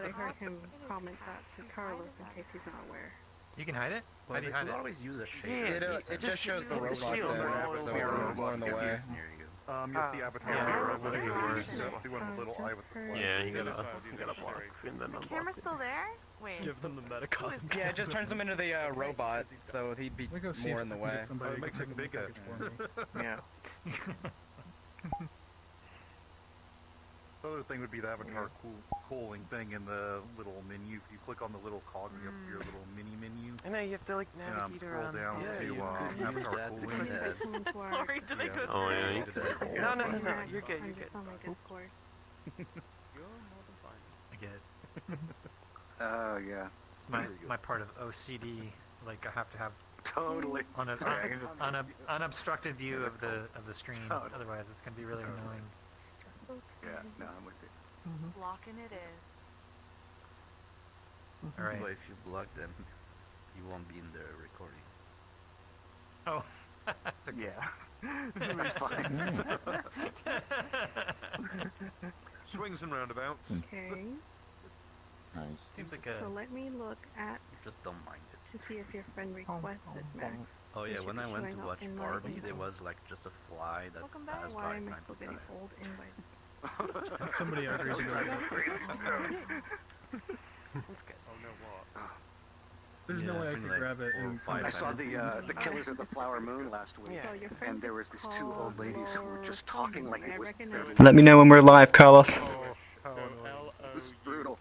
I heard him comment that to Carlos in case he's not aware. You can hide it? Well, How do you hide it? always use a shade. It just shows the robot there, so it's more in the way. Here you go. You have the avatar mirror, the one with the little eye with the flag. Yeah, you gotta block and then The unblock camera's it. still there? Wait. Give them the metacosm. Yeah, it just turns him into the robot, so he'd be more in the way. It makes it bigger. Yeah. The other thing would be the avatar calling thing in the little menu. If you click on the little cog in your little mini menu, I know you have to like navigate scroll around. down to avatar calling. Sorry, did I go Oh yeah, you Yeah. could. No, you're good. I'm You're just good. on my Discord. I get it. Oh, yeah. My part of OCD, like I have to have Totally. unobstructed view of the screen. Otherwise, it's gonna be really annoying. Yeah, no, I'm with you. Locking it is. All right. But if you block them, you won't be in the recording. Oh. Yeah. It's fine. Swings and roundabouts. Okay, Nice. Seems like so let me look at Just don't mind it. to see if your friend requested Max. Oh yeah, should when be I went showing to up watch in my Barbie, info. there was like just a fly that Welcome back. passed Why by am I trying still to getting die. old invites? Somebody agrees with that. That's good. Oh no, what? There's no Yeah, way I something could like grab it. 4 or And 5 I saw times. the Killers of the Flower Moon last week, Yeah. So your friend and there was these two called old ladies who were just talking like it was recognize- Let me know when we're live, Carlos. So It was brutal.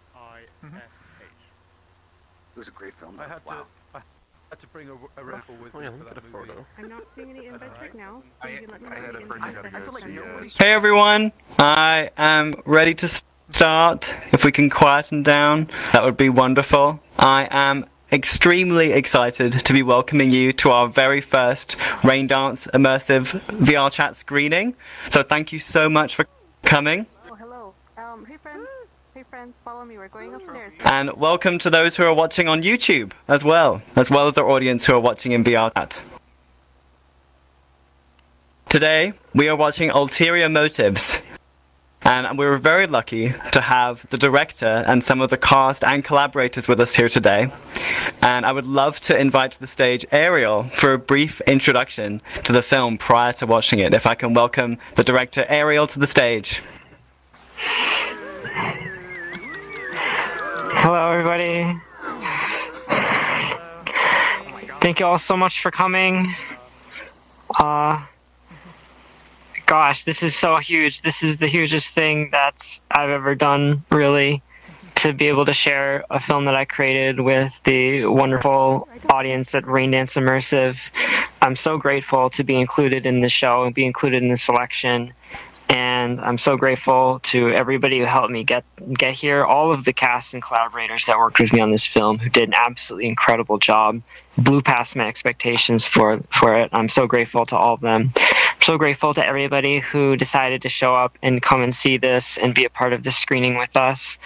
It was a great film. I had Wow. to bring a rifle with Oh me yeah, for look at that a movie. photo. I'm not seeing any invites right now. So you can let me know I had if a you friend invite who us. feel like nobody. Hey everyone, I am ready to start. If we can quieten down, that would be wonderful. I am extremely excited to be welcoming you to our very first Raindance Immersive VRChat screening. So thank you so much for coming. Oh, hello. Hey friends, follow me. We're going upstairs. And welcome to those who are watching on YouTube as well as our audience who are watching in VRChat. Today, we are watching Ulterior Motives. And we were very lucky to have the director and some of the cast and collaborators with us here today. And I would love to invite to the stage Ariel for a brief introduction to the film prior to watching it. If I can welcome the director Ariel to the stage. Hello, everybody. Thank you all so much for coming. Gosh, this is so huge. This is the hugest thing I've ever done, really, to be able to share a film that I created with the wonderful audience at Raindance Immersive. I'm so grateful to be included in the show and be included in the selection. And I'm so grateful to everybody who helped me get here, all of the cast and collaborators that worked with me on this film who did an absolutely incredible job, blew past my expectations for it. I'm so grateful to all of them. I'm so grateful to everybody who decided to show up and come and see this and be a part of this screening with us.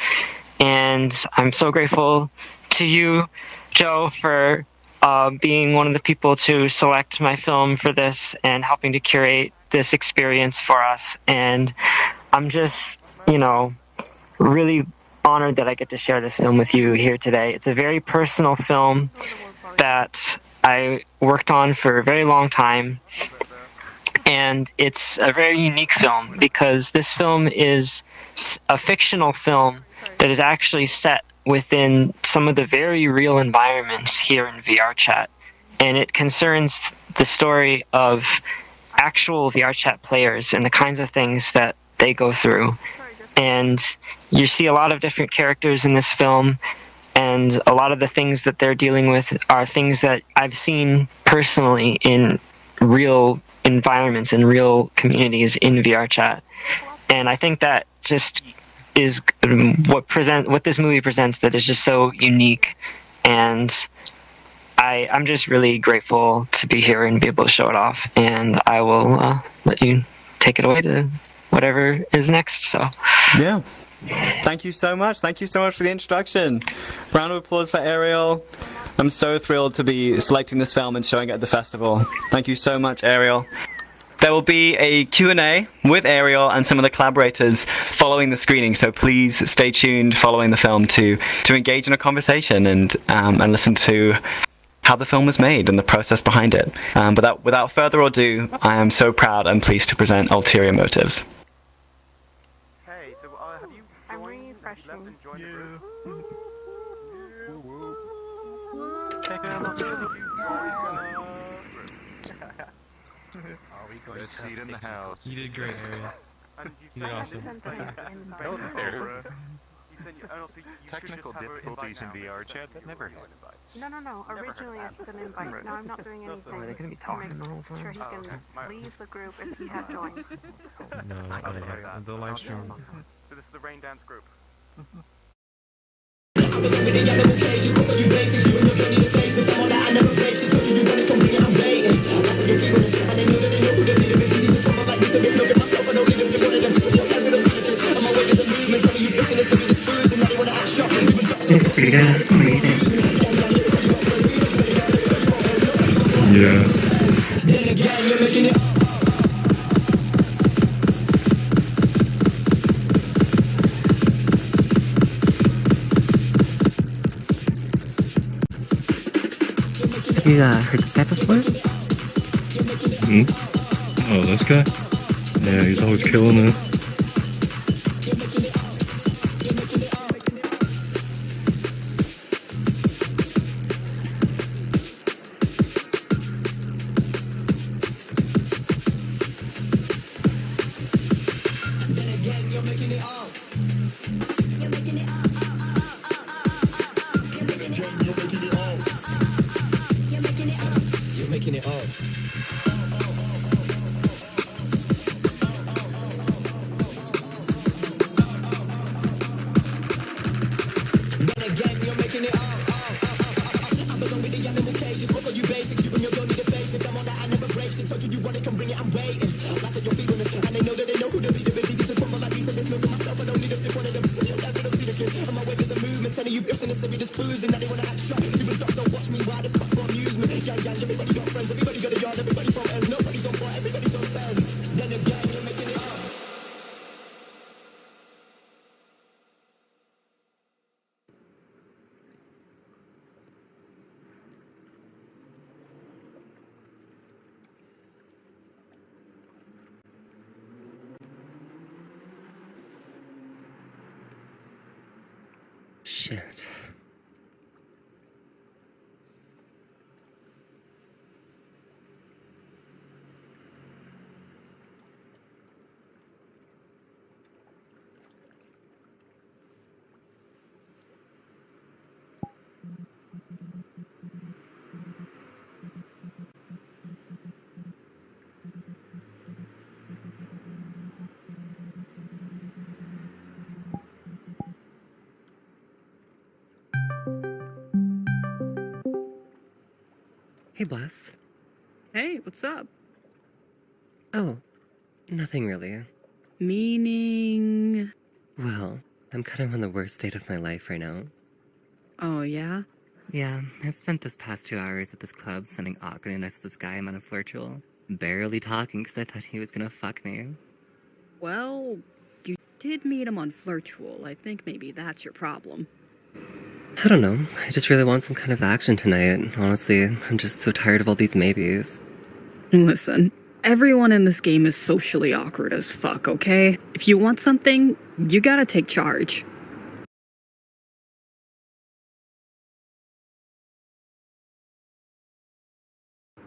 And I'm so grateful to you, Joe, for being one of the people to select my film for this and helping to curate this experience for us. And I'm just, really honored that I get to share this film with you here today. It's a very personal film that I worked on for a very long time. And it's a very unique film because this film is a fictional film that is actually set within some of the very real environments here in VRChat. And it concerns the story of actual VRChat players and the kinds of things that they go through. And you see a lot of different characters in this film, and a lot of the things that they're dealing with are things that I've seen personally in real environments and real communities in VRChat. And I think that just is what this movie presents that is just so unique. And I'm just really grateful to be here and be able to show it off. And I will let you take it away to whatever is next. So Yeah. Thank you so much. Thank you so much for the introduction. Round of applause for Ariel. I'm so thrilled to be selecting this film and showing it at the festival. Thank you so much, Ariel. there will be a Q&A with Ariel and some of the collaborators following the screening, so please stay tuned following the film to engage in a conversation and listen to how the film was made and the process behind it. But without further ado, I am so proud and pleased to present Ulterior Motives. Hey, so have you I'm joined? Have you left refreshing. and joined the group? Are we going Best to seat in the pick house. You did great, Ariel. And You did awesome. Sent an invite. Hello there. You said you, and also you Technical should just have an difficulties in invite now, VRChat, that never because happened. No. Originally it's an invite. No, I'm not doing anything. Are they gonna be to talking make the whole sure time? he can leave the group if he had joined. No, the live stream. So this is the Raindance group. Have you heard this guy before? Oh, this guy? Yeah, he's always killing it. Shit. Hey, Bless. Hey, what's up? Oh, nothing really. Meaning... Well, I'm kind of on the worst state of my life right now. Oh, yeah? Yeah, I've spent this past 2 hours at this club sending awkward next to this guy I'm on a flirtual. Barely talking because I thought he was gonna fuck me. Well, you did meet him on Flirtual. I think maybe that's your problem. I don't know. I just really want some kind of action tonight. Honestly, I'm just so tired of all these maybes. Listen, everyone in this game is socially awkward as fuck, okay? If you want something, you gotta take charge.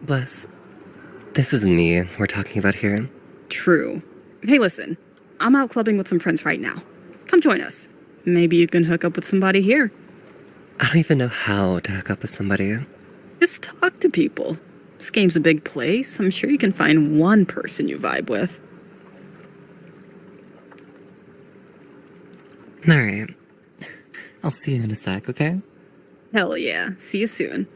Bless, this is me we're talking about here. True. Hey, listen, I'm out clubbing with some friends right now. Come join us. Maybe you can hook up with somebody here. I don't even know how to hook up with somebody. Just talk to people. This game's a big place. I'm sure you can find one person you vibe with. Alright. I'll see you in a sec, okay? Hell yeah. See you soon.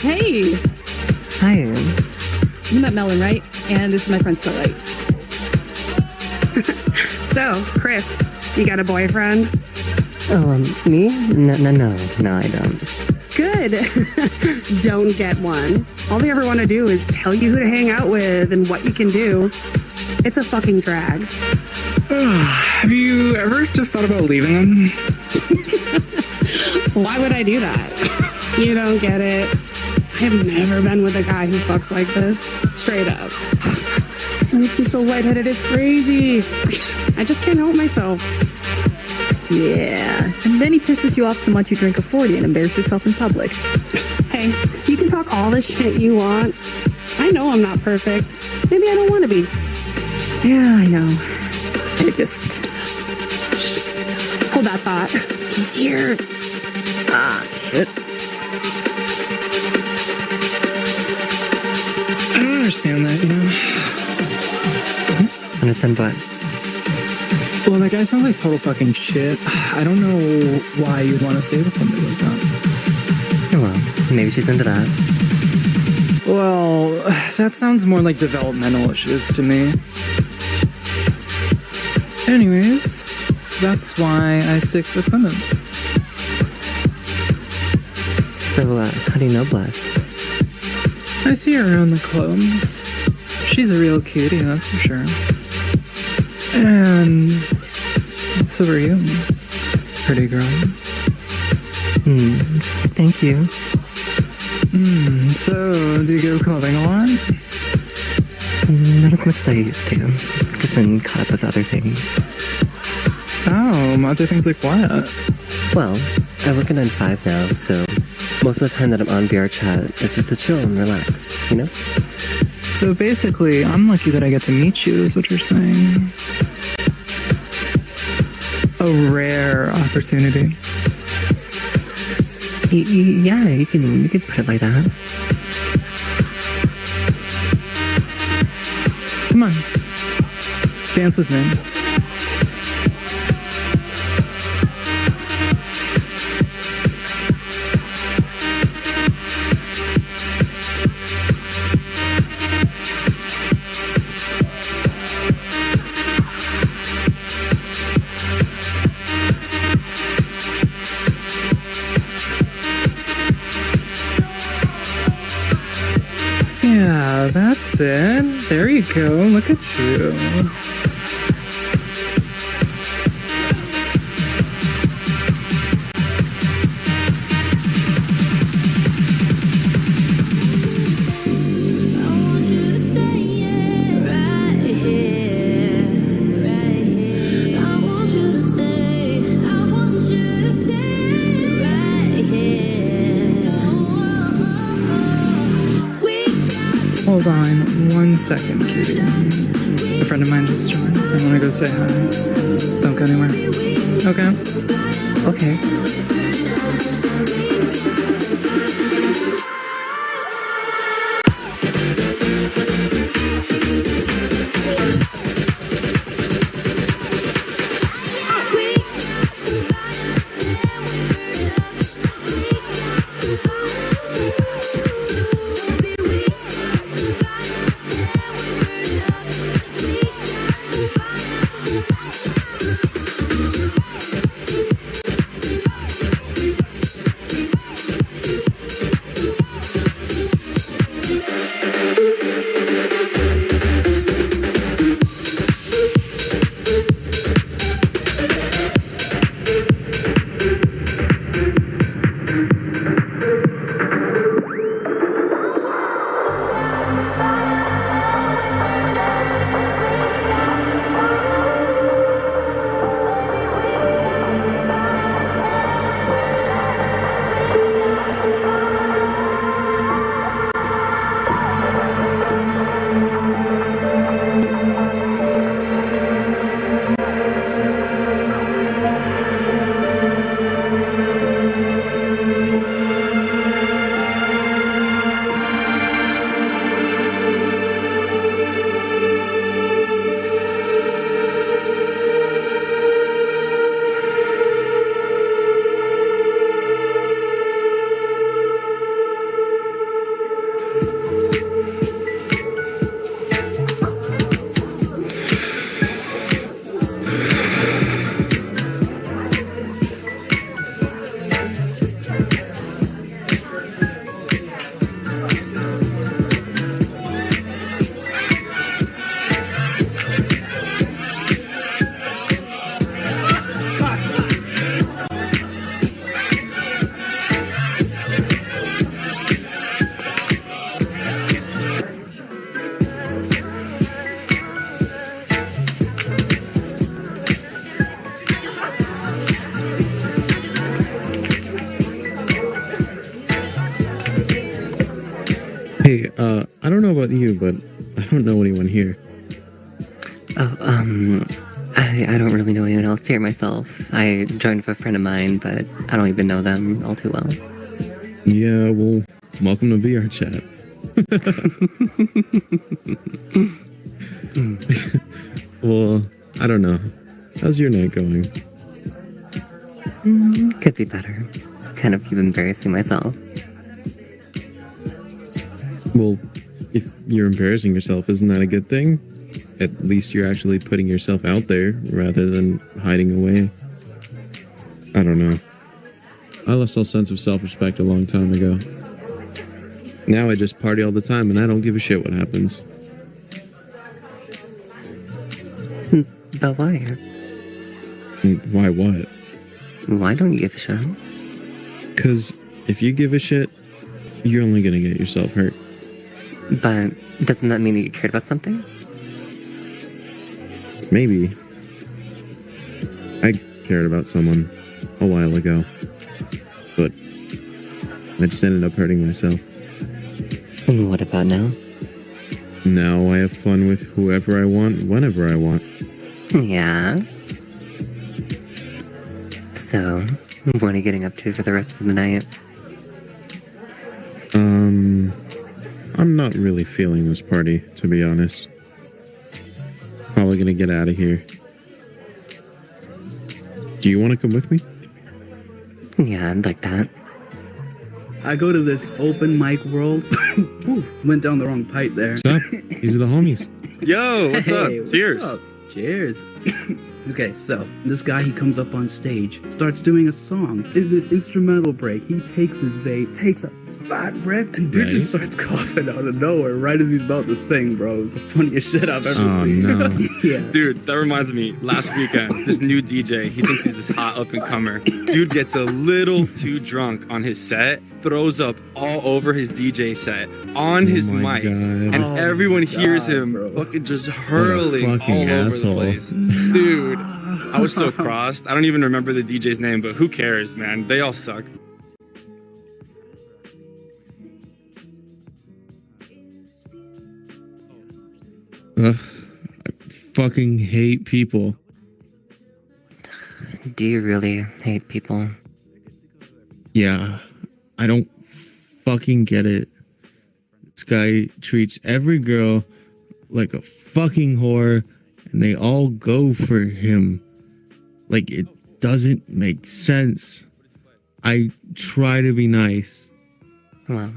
Hey! Hi. You met Melon, right? And this is my friend Starlight. So, Chris, you got a boyfriend? Oh, me? No, I don't. Good. Don't get one. All they ever want to do is tell you who to hang out with and what you can do. It's a fucking drag. Have you ever just thought about leaving them? Why would I do that? You don't get it. I have never been with a guy who fucks like this. Straight up. It makes me so lightheaded, it's crazy. I just can't help myself. Yeah. And then he pisses you off so much you drink a 40 and embarrass yourself in public. Hey, you can talk all the shit you want. I know I'm not perfect. Maybe I don't want to be. Yeah, I know. It just... Hold that thought. He's here. Ah, shit. I don't understand that, you know? Understand what? Well, that guy sounds like total fucking shit. I don't know why you'd want to stay with somebody like that. Oh well, maybe she's into that. Well, that sounds more like developmental issues to me. Anyways, that's why I stick with women. So, how do you know Bless? I see her around the clubs. She's a real cutie, that's for sure. And so are you, pretty girl. Thank you. So, do you go clubbing a lot? Not as much as I used to. Just been caught up with other things. Oh, other things like what? Well, I work at 9 to 5 now, so most of the time that I'm on VRChat, it's just to chill and relax, you know? So basically, I'm lucky that I get to meet you, is what you're saying. A rare opportunity. Yeah, you could put it like that. Come on. Dance with me. Yeah, that's it. There you go. Look at you. Hold on 1 second, cutie. A friend of mine just joined. I want to go say hi. Don't go anywhere. Okay? Okay. I don't know about you, but I don't know anyone here. Oh, I don't really know anyone else here myself. I joined with a friend of mine, but I don't even know them all too well. Yeah, well, welcome to VRChat. Well, I don't know. How's your night going? Could be better. Kind of embarrassing myself. Well, if you're embarrassing yourself, isn't that a good thing? At least you're actually putting yourself out there rather than hiding away. I don't know. I lost all sense of self-respect a long time ago. Now I just party all the time and I don't give a shit what happens. But why? Why what? Why don't you give a shit? Because if you give a shit, you're only gonna get yourself hurt. But doesn't that mean that you cared about something? Maybe. I cared about someone a while ago. But I just ended up hurting myself. And what about now? Now I have fun with whoever I want, whenever I want. Yeah. So, what are you getting up to for the rest of the night? I'm not really feeling this party, to be honest. Probably gonna get out of here. Do you want to come with me? Yeah, I'd like that. I go to this open mic world. Ooh, went down the wrong pipe there. What's up? These are the homies. Yo, what's up? Cheers. Up? Cheers. Okay, so this guy, he comes up on stage, starts doing a song. In this instrumental break, he takes his vape, takes a fat rip, and dude just starts coughing out of nowhere right as he's about to sing, bro. It's the funniest shit I've ever seen. No. Yeah. Dude, that reminds me, last weekend, this new DJ, he thinks he's this hot up-and-comer. Dude gets a little too drunk on his set, throws up all over his DJ set, on his mic, and everyone hears him fucking just hurling all over the place. Dude, I was so crossed. I don't even remember the DJ's name, but who cares, man? They all suck. I fucking hate people. Do you really hate people? Yeah, I don't fucking get it. This guy treats every girl like a fucking whore, and they all go for him. Like, it doesn't make sense. I try to be nice. Well,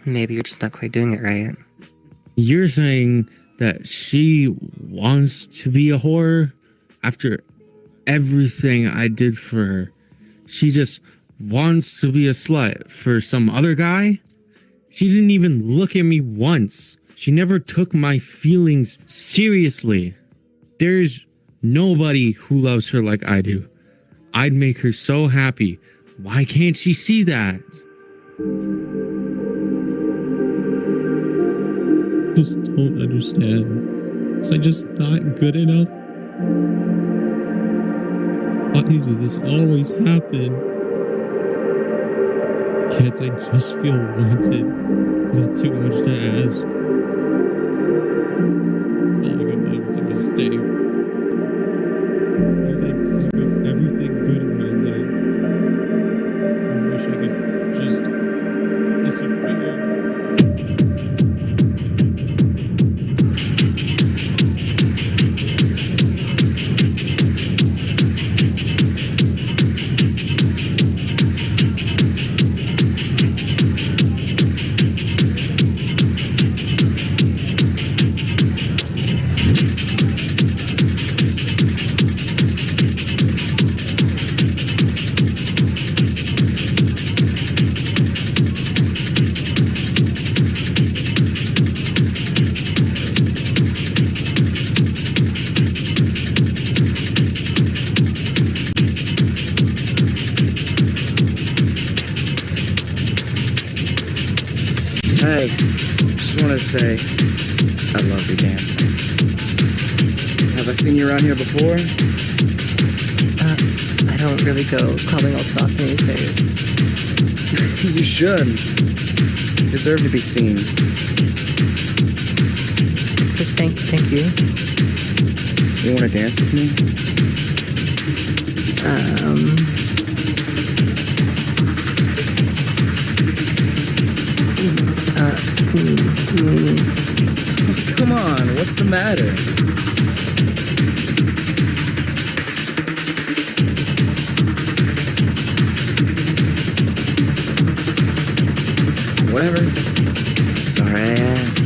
maybe you're just not quite doing it right. You're saying that she wants to be a whore after everything I did for her. She just wants to be a slut for some other guy? She didn't even look at me once. She never took my feelings seriously. There's nobody who loves her like I do. I'd make her so happy. Why can't she see that? Just don't understand. Is I just not good enough? Why does this always happen? Can't I just feel wanted? Is that too much to ask? Falling in love is a mistake. I've like fucked up everything good in my life. I wish I could just disappear. Hey, just wanted to say, I love your dancing. Have I seen you around here before? I don't really go clubbing all too often these days. You should. You deserve to be seen. Thank you. You want to dance with me? Come on, what's the matter? Whatever. Sorry I asked.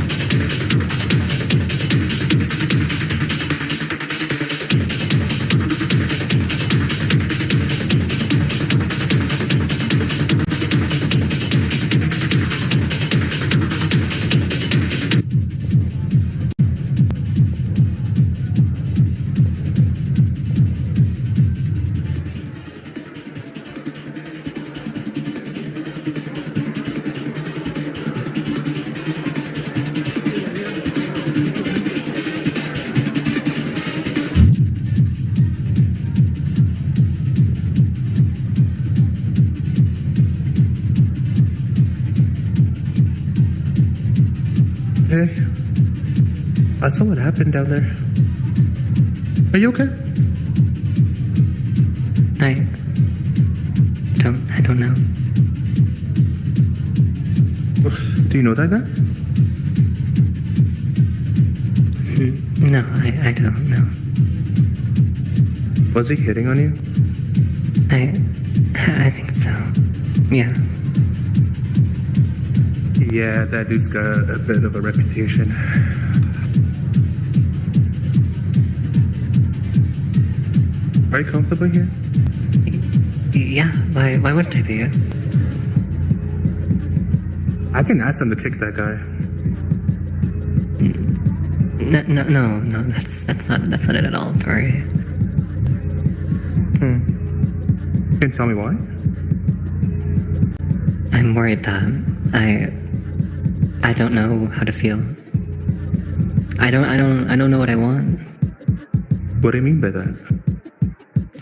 Hey, I saw what happened down there. Are you okay? I don't know. Do you know that guy? No, I don't know. Was he hitting on you? I think so. Yeah. Yeah, that dude's got a bit of a reputation. Are you comfortable here? Yeah, why wouldn't I be? I can ask him to kick that guy. No, that's not it at all, Tori. Can you tell me why? I'm worried that I don't know how to feel. I don't know what I want. What do you mean by that?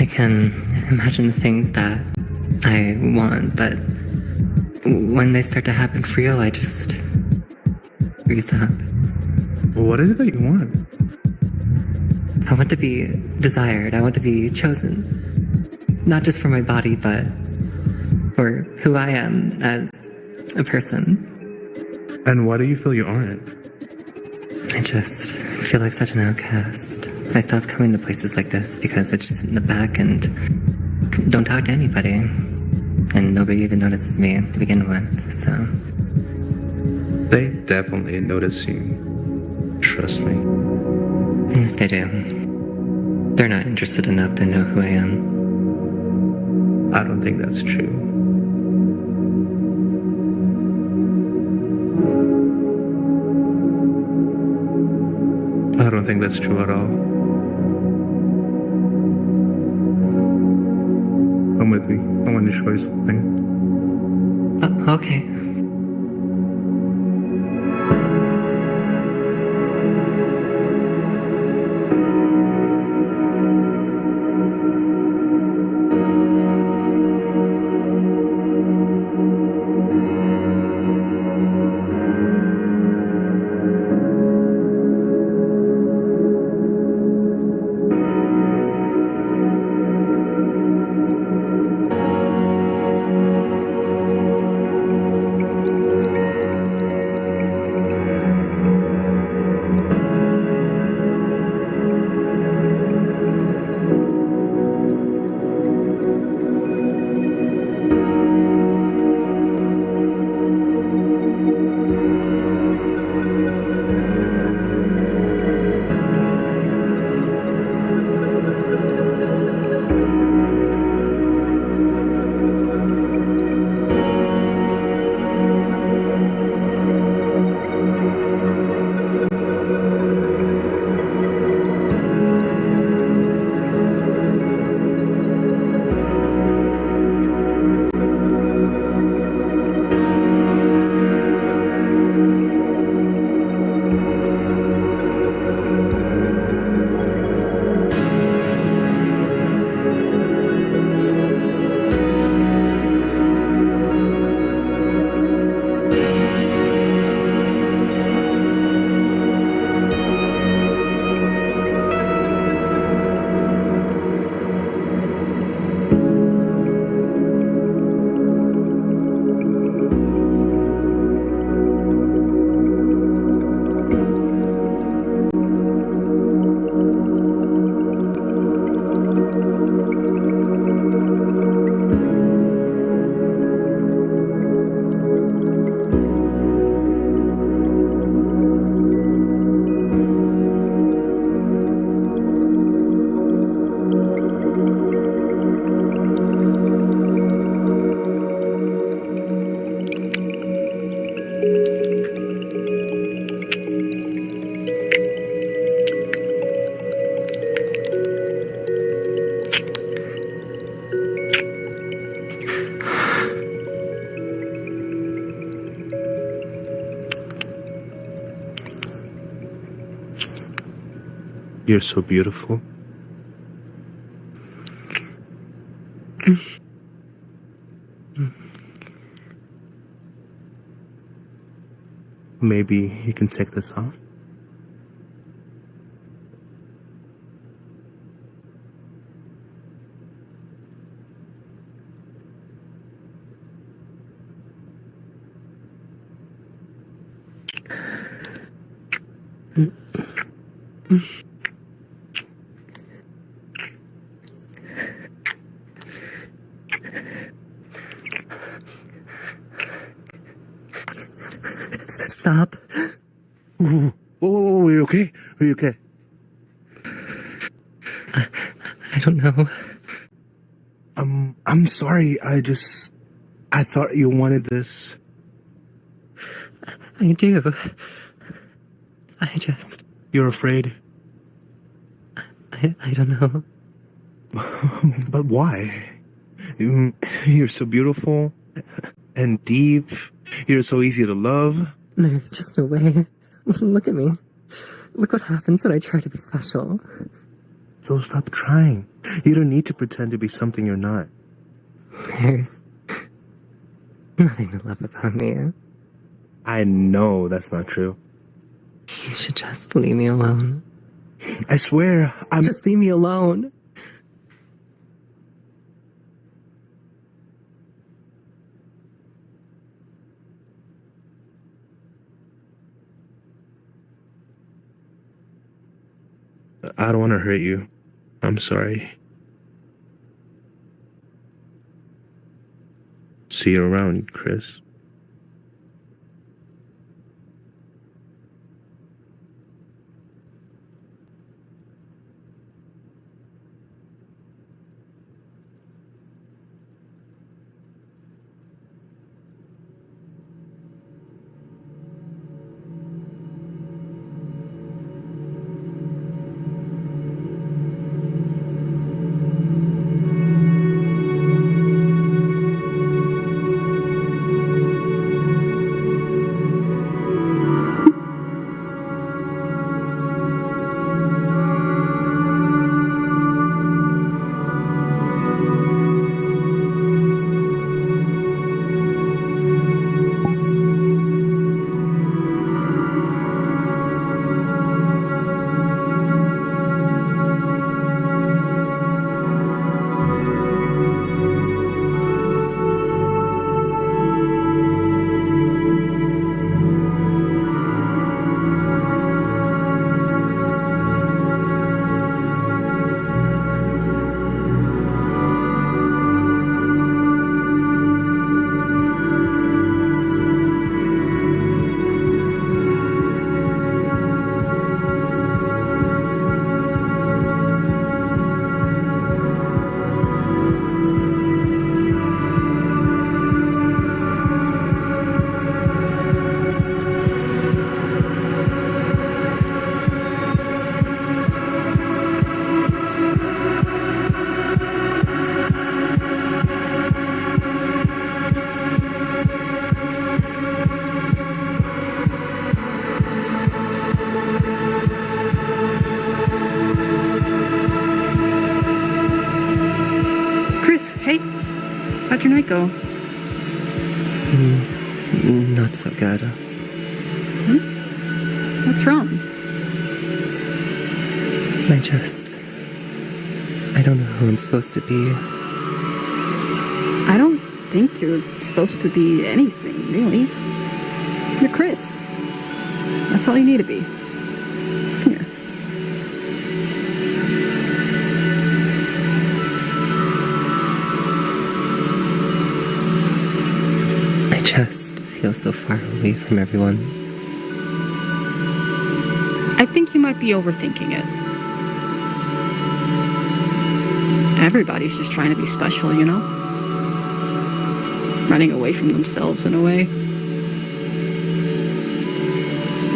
I can imagine the things that I want, but when they start to happen for real, I just freeze up. What is it that you want? I want to be desired. I want to be chosen. Not just for my body, but for who I am as a person. And why do you feel you aren't? I just feel like such an outcast. I stopped coming to places like this because I just sit in the back and don't talk to anybody. And nobody even notices me to begin with, so... They definitely notice you. Trust me. And if they do, they're not interested enough to know who I am. I don't think that's true. I don't think that's true at all. Come with me. I want to show you something. Okay. You're so beautiful. Maybe you can take this off? Stop. Whoa, are you okay? Are you okay? I don't know. I'm sorry. I thought you wanted this. I do. You're afraid? I don't know. But why? You're so beautiful and deep. You're so easy to love. There's just no way. Look at me. Look what happens when I try to be special. So stop trying. You don't need to pretend to be something you're not. There's nothing to love about me. I know that's not true. You should just leave me alone. I swear, Just leave me alone. I don't want to hurt you. I'm sorry. See you around, Chris. How'd your night go? Not so good. What's wrong? I don't know who I'm supposed to be. I don't think you're supposed to be anything, really. You're Chris. That's all you need to be. Come here. I just feel so far away from everyone. I think you might be overthinking it. Everybody's just trying to be special, you know? Running away from themselves in a way.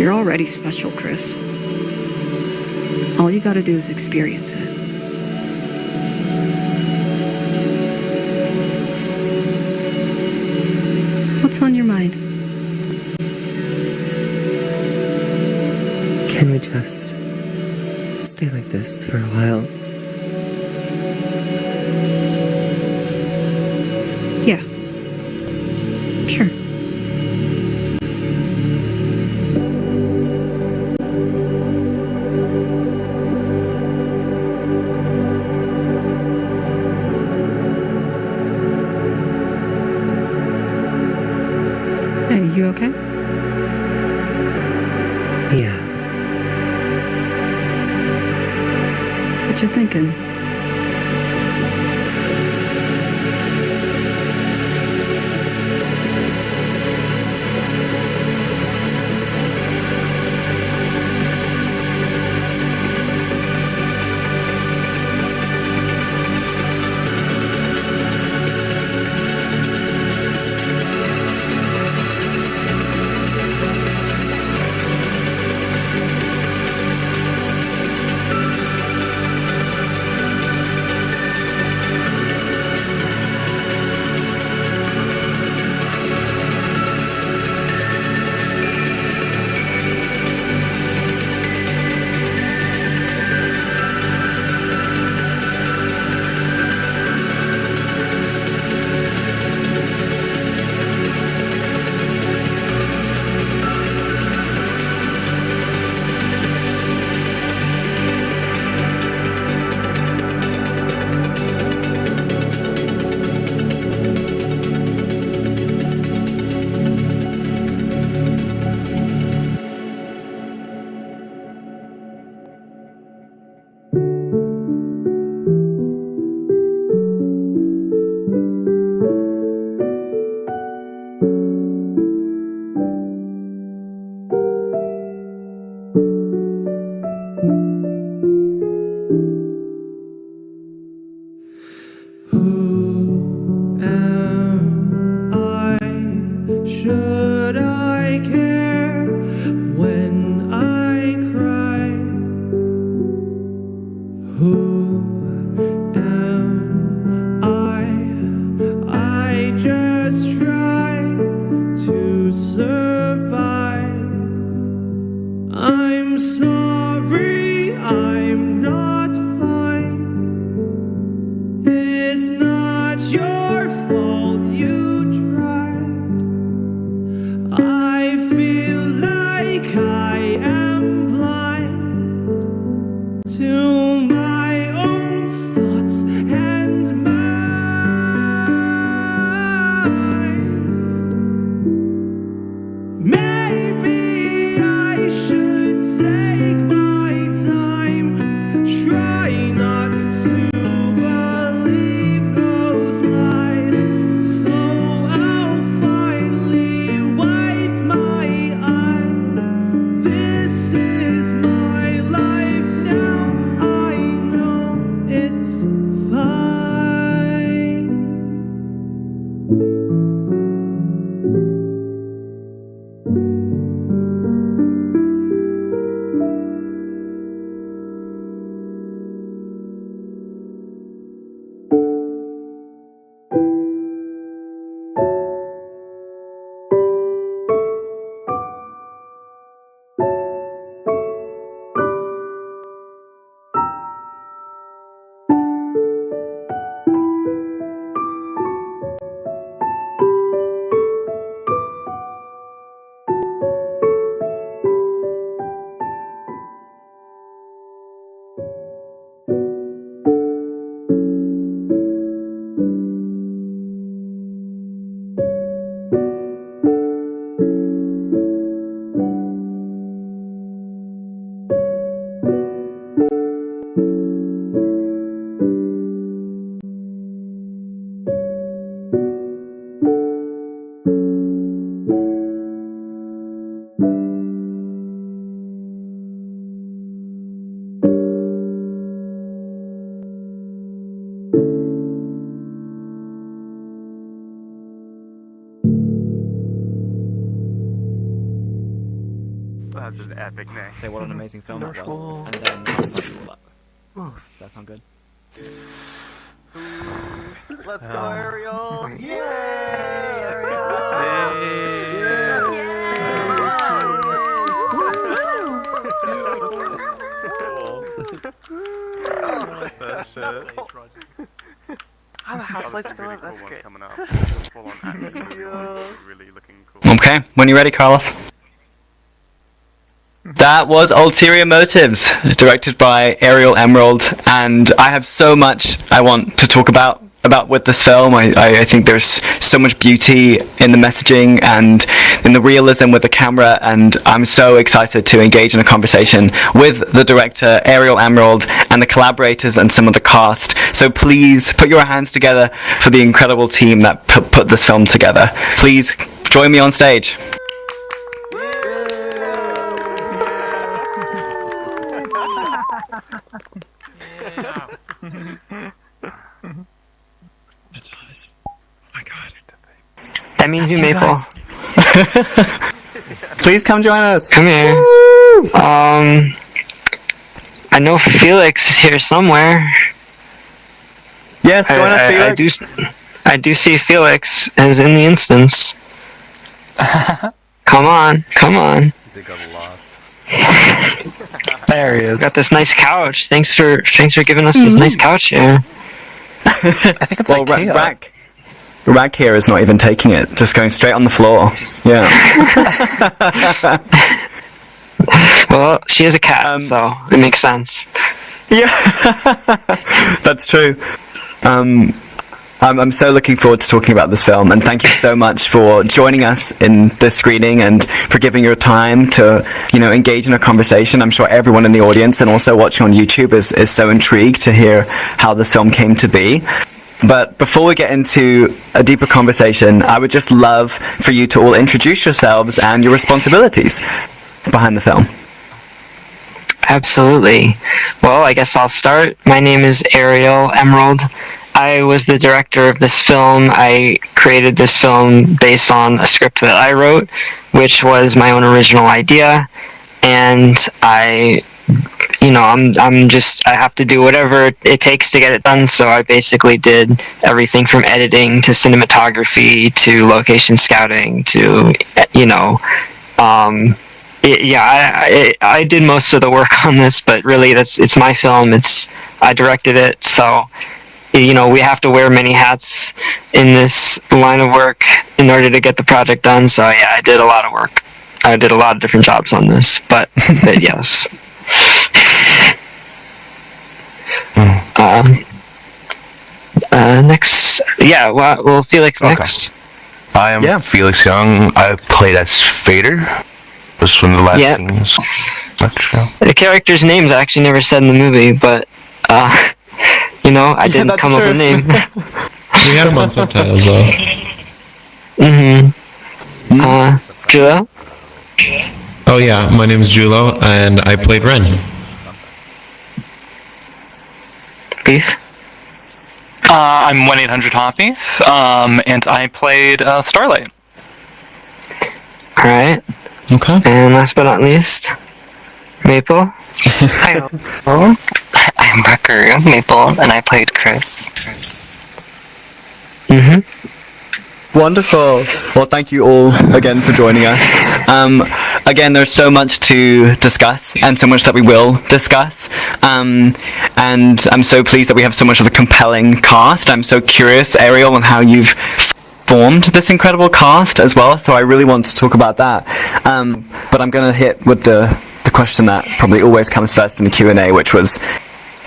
You're already special, Chris. All you gotta do is experience it. What's on your mind? Can we just stay like this for a while? Yeah. Sure. Hey, you okay? Yeah. What you thinking? Should I care when I cry? Who am I? I just try to survive. I'm sorry, I'm not fine. It's not your fault, you tried. I feel like I am blind to my own thoughts and mind. Maybe I should take my time, try not to believe those lies, so I'll finally wipe my eyes. This is my life now, I know it's fine. That's an epic name. Say what an amazing film that was, Wonderful. and then does that sound good? Let's go, Ariel! Yay! shirt. How the house lights go up? That's great. Coming up. Full on action. Really looking cool. Okay, when you're ready, Carlos. That was Ulterior Motives, directed by Ariel Emerald, and I have so much I want to talk about with this film. I think there's so much beauty in the messaging and in the realism with the camera, and I'm so excited to engage in a conversation with the director, Ariel Emerald, and the collaborators and some of the cast. So please put your hands together for the incredible team that put this film together. Please join me on stage. That's us. Oh my god. That means you, Maple. Please come join us. Come here. I know Felix is here somewhere. Yes, join us, Felix. I do see Felix is in the instance. Come on. They got lost. There he is. Got this nice couch. Thanks for giving us this nice couch here. I think it's Rack here is not even taking it, just going straight on the floor. Yeah. Well, she is a cat, so it makes sense. Yeah, that's true. I'm so looking forward to talking about this film, and thank you so much for joining us in this screening and for giving your time to, engage in a conversation. I'm sure everyone in the audience and also watching on YouTube is so intrigued to hear how this film came to be. But before we get into a deeper conversation, I would just love for you to all introduce yourselves and your responsibilities behind the film. Absolutely. Well, I guess I'll start. My name is Ariel Emerald. I was the director of this film. I created this film based on a script that I wrote, which was my own original idea, and I have to do whatever it takes to get it done, so I basically did everything from editing to cinematography to location scouting to, I did most of the work on this, but really it's my film, I directed it, so, we have to wear many hats in this line of work in order to get the project done, so yeah, I did a lot of work. I did a lot of different jobs on this, but yes. Next, Felix next. I am Felix Young. I played as Fader. Was one of the last scenes. The characters' names I actually never said in the movie, but I didn't come up with a name. We had him on subtitles though. Julo? Oh yeah, my name is Julo, and I played Ren. Beef? I'm 1-800-HOPPY, and I played Starlight. Alright. Okay. And last but not least, Maple. Hi, I'm Rucker Maple, and I played Chris. Wonderful. Well, thank you all again for joining us. Again, there's so much to discuss and so much that we will discuss. And I'm so pleased that we have so much of a compelling cast. I'm so curious, Ariel, on how you've formed this incredible cast as well. So I really want to talk about that. But I'm going to hit with the question that probably always comes first in the Q&A, which was,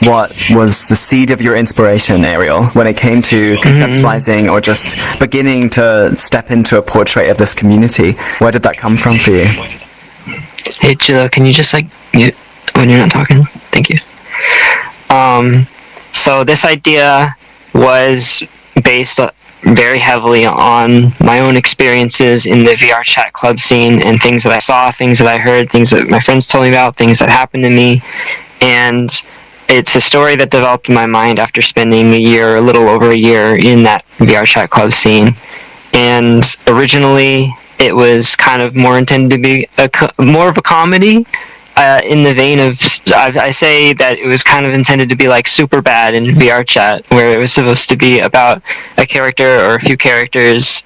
what was the seed of your inspiration, Ariel, when it came to conceptualizing or just beginning to step into a portrait of this community? Where did that come from for you? Hey, Julo, can you just mute when you're not talking? Thank you. So this idea was based very heavily on my own experiences in the VRChat club scene and things that I saw, things that I heard, things that my friends told me about, things that happened to me, and it's a story that developed in my mind after spending a little over a year in that VRChat club scene. And originally, it was kind of more intended to be more of a comedy, in the vein of, I say that it was kind of intended to be like Superbad in VRChat, where it was supposed to be about a character or a few characters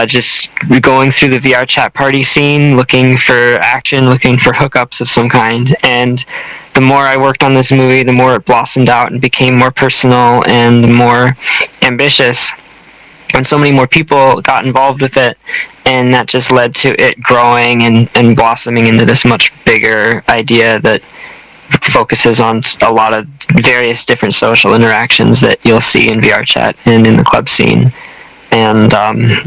just going through the VRChat party scene, looking for action, looking for hookups of some kind. And the more I worked on this movie, the more it blossomed out and became more personal and more ambitious. And so many more people got involved with it, and that just led to it growing and blossoming into this much bigger idea that focuses on a lot of various different social interactions that you'll see in VRChat and in the club scene. And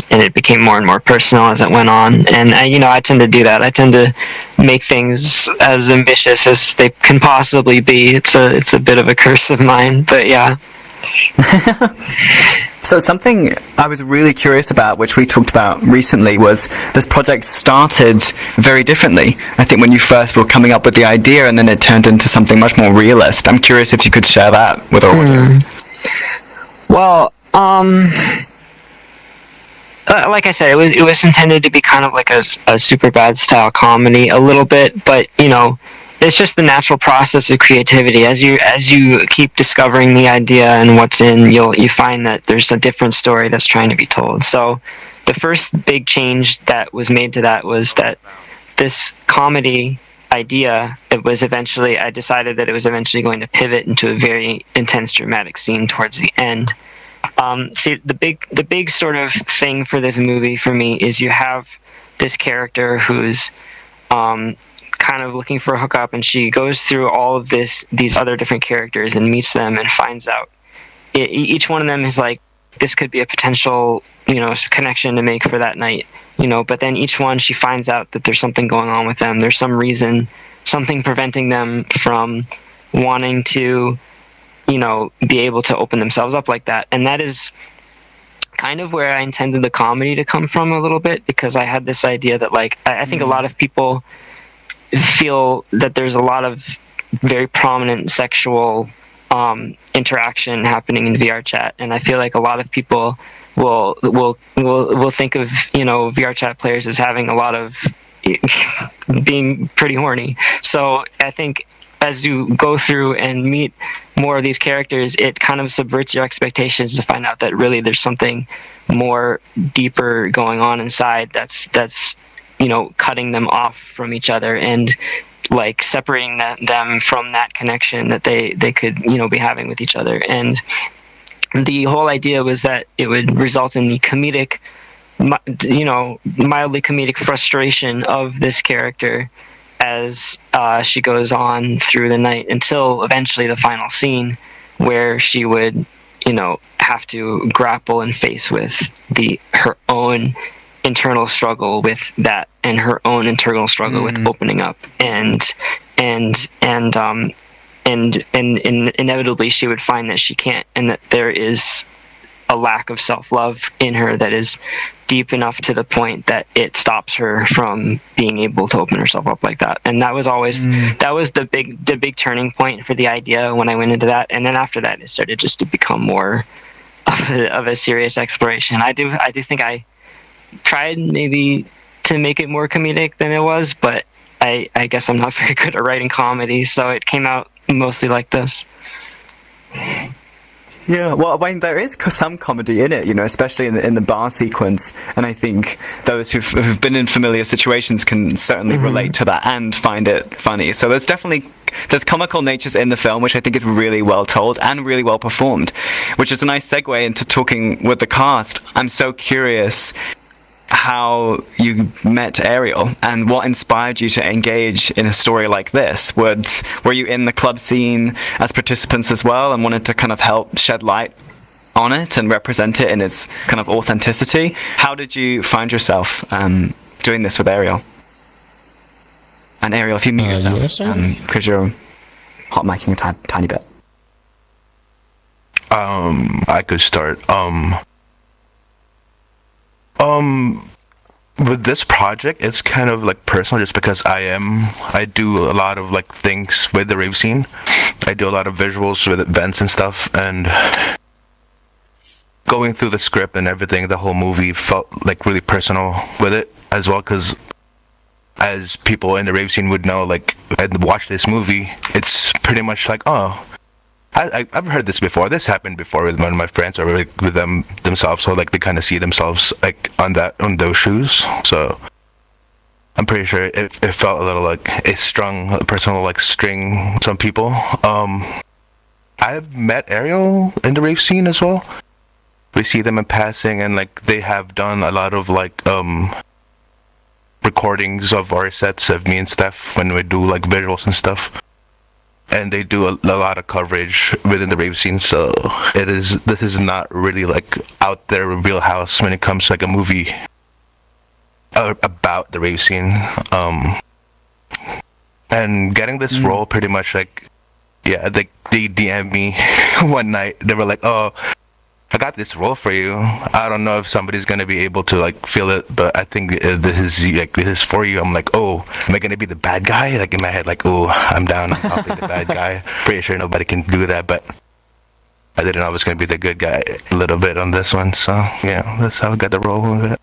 it became more and more personal as it went on. And I tend to do that. I tend to make things as ambitious as they can possibly be. It's a bit of a curse of mine, but yeah. So something I was really curious about, which we talked about recently, was this project started very differently. I think when you first were coming up with the idea, and then it turned into something much more realist. I'm curious if you could share that with our audience. Well, like I said, it was intended to be kind of like a Superbad style comedy a little bit, but it's just the natural process of creativity. As you keep discovering the idea and what's in, you find that there's a different story that's trying to be told. So the first big change that was made to that was that this comedy idea, I decided that it was eventually going to pivot into a very intense dramatic scene towards the end. See, the big sort of thing for this movie for me is you have this character who's kind of looking for a hookup, and she goes through all of these other different characters and meets them and finds out each one of them is like, this could be a potential connection to make for that night, but then each one she finds out that there's something going on with them. There's some reason, something preventing them from wanting to be able to open themselves up like that. And that is kind of where I intended the comedy to come from a little bit, because I had this idea that I think a lot of people feel that there's a lot of very prominent sexual interaction happening in VRChat, and I feel like a lot of people will think of VRChat players as having a lot of being pretty horny. So I think as you go through and meet more of these characters, it kind of subverts your expectations to find out that really there's something more deeper going on inside that's cutting them off from each other and separating them from that connection that they could be having with each other. And the whole idea was that it would result in the comedic, mildly comedic frustration of this character as she goes on through the night until eventually the final scene where she would have to grapple and face with her own internal struggle with that, and her own internal struggle with opening up, and inevitably she would find that she can't, and that there is a lack of self-love in her that is deep enough to the point that it stops her from being able to open herself up like that. And that was always that was the big turning point for the idea when I went into that. And then after that, it started just to become more of a serious exploration. I do think I tried maybe to make it more comedic than it was, but I guess I'm not very good at writing comedy, so it came out mostly like this. Yeah, well, I mean, there is some comedy in it, especially in the bar sequence, and I think those who've been in familiar situations can certainly relate to that and find it funny. So there's comical natures in the film, which I think is really well told and really well performed, which is a nice segue into talking with the cast. I'm so curious how you met Ariel and what inspired you to engage in a story like this. Were you in the club scene as participants as well and wanted to kind of help shed light on it and represent it in its kind of authenticity? How did you find yourself doing this with Ariel? And Ariel, if you mute yourself, because you're hot micing a tiny bit. I could start. With this project, it's kind of personal, just because I do a lot of things with the rave scene. I do a lot of visuals with events and stuff, and going through the script and everything, the whole movie felt really personal with it as well, because as people in the rave scene would know, and watch this movie, it's pretty much I've heard this before. This happened before with one of my friends, or with them themselves. So like they kind of see themselves like on those shoes. So I'm pretty sure it felt a little like a personal like string. Some people. I've met Ariel in the rave scene as well. We see them in passing, and like they have done a lot of like recordings of our sets of me and Steph when we do like visuals and stuff. And they do a lot of coverage within the rave scene, so this is not really like out there wheelhouse when it comes to like a movie about the rave scene. And getting this role pretty much like, yeah, they DM'd me one night. They were like, "Oh, I got this role for you. I don't know if somebody's gonna be able to like feel it, but I think this is for you." I'm like, "Oh, am I gonna be the bad guy?" Like in my head, like, "Oh, I'm down. I'll be the bad guy." Pretty sure nobody can do that, but I didn't know I was gonna be the good guy a little bit on this one. So yeah, that's how I got the role of it.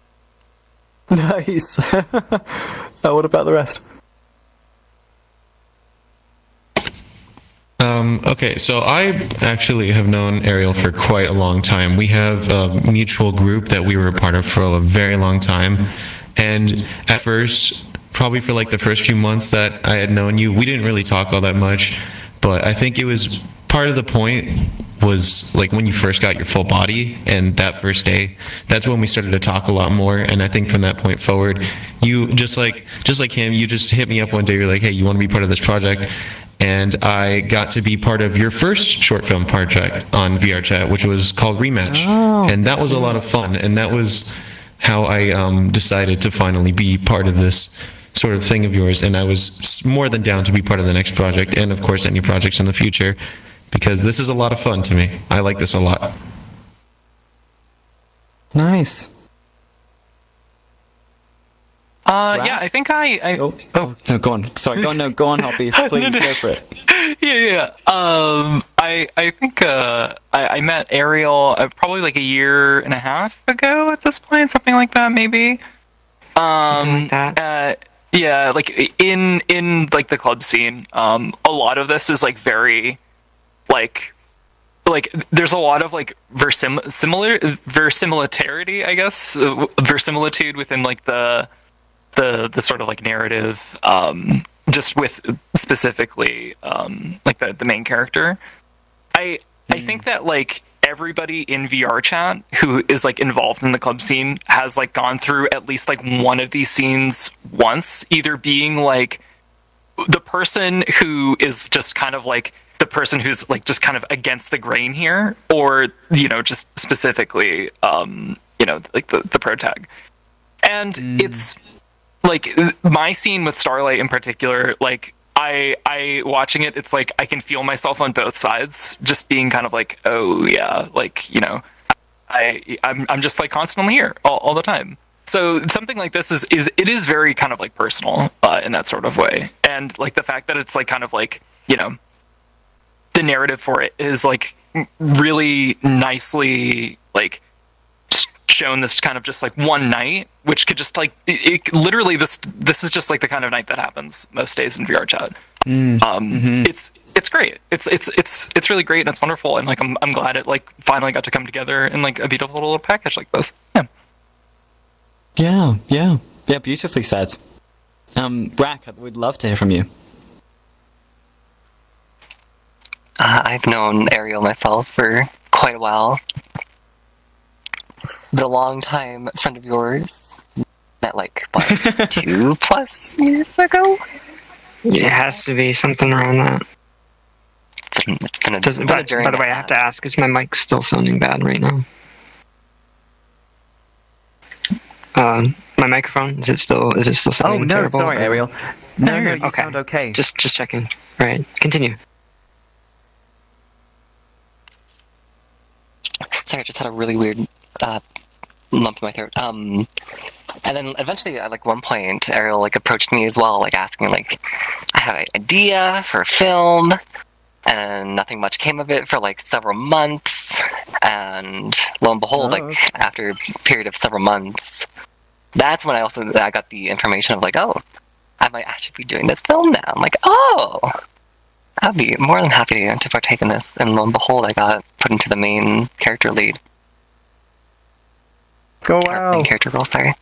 Nice. What about the rest? Okay, so I actually have known Ariel for quite a long time. We have a mutual group that we were a part of for a very long time. And at first, probably for like the first few months that I had known you, we didn't really talk all that much. But I think it was part of the point was like when you first got your full body, and that first day, that's when we started to talk a lot more. And I think from that point forward, you just like him, you just hit me up one day. You're like, "Hey, you want to be part of this project?" And I got to be part of your first short film project on VRChat, which was called Rematch. And that was a lot of fun. And that was how I decided to finally be part of this sort of thing of yours. And I was more than down to be part of the next project, and of course any projects in the future, because this is a lot of fun to me. I like this a lot. Nice. Yeah, I think Oh, no, go on. Sorry, go on, Hoppy. Please, go for it. Yeah. I think I met Ariel probably like a year and a half ago at this point, something like that, maybe. Something like that. Yeah, like in like the club scene, a lot of this is like very like there's a lot of like verisimilitude, I guess, verisimilitude within like the sort of like narrative, just with specifically like the main character. I think that like everybody in VRChat who is like involved in the club scene has like gone through at least like one of these scenes once, either being like the person who is just kind of like the person who's like just kind of against the grain here, or just specifically like the protag. And it's like my scene with Starlight in particular, like I watching it, it's like I can feel myself on both sides, just being kind of like, oh yeah, like I'm just like constantly here all the time. So something like this is very kind of like personal in that sort of way, and like the fact that it's like kind of like the narrative for it is like really nicely like shown this kind of just like one night, which could just like it literally this is just like the kind of night that happens most days in VRChat. It's great. It's really great, and it's wonderful, and like I'm glad it like finally got to come together in like a beautiful little package like this. Yeah, beautifully said. Brack, we'd love to hear from you. I've known Ariel myself for quite a while. The longtime friend of yours met like what, 2+ years ago? It has to be something around that. It's been a journey. By the way, I have to ask, is my mic still sounding bad right now? My microphone, is it still sounding terrible? Sorry, Ariel. No, you okay. sound okay. Just checking. All right, continue. Sorry, I just had a really weird lump in my throat. And then eventually, at like one point, Ariel like approached me as well, like asking like, I have an idea for a film, and nothing much came of it for like several months. And lo and behold, like after a period of several months, that's when I got the information of like, oh, I might actually be doing this film now. I'm like, oh, I'd be more than happy to partake in this, and lo and behold, I got put into the main character lead. Oh wow! Main character role, sorry.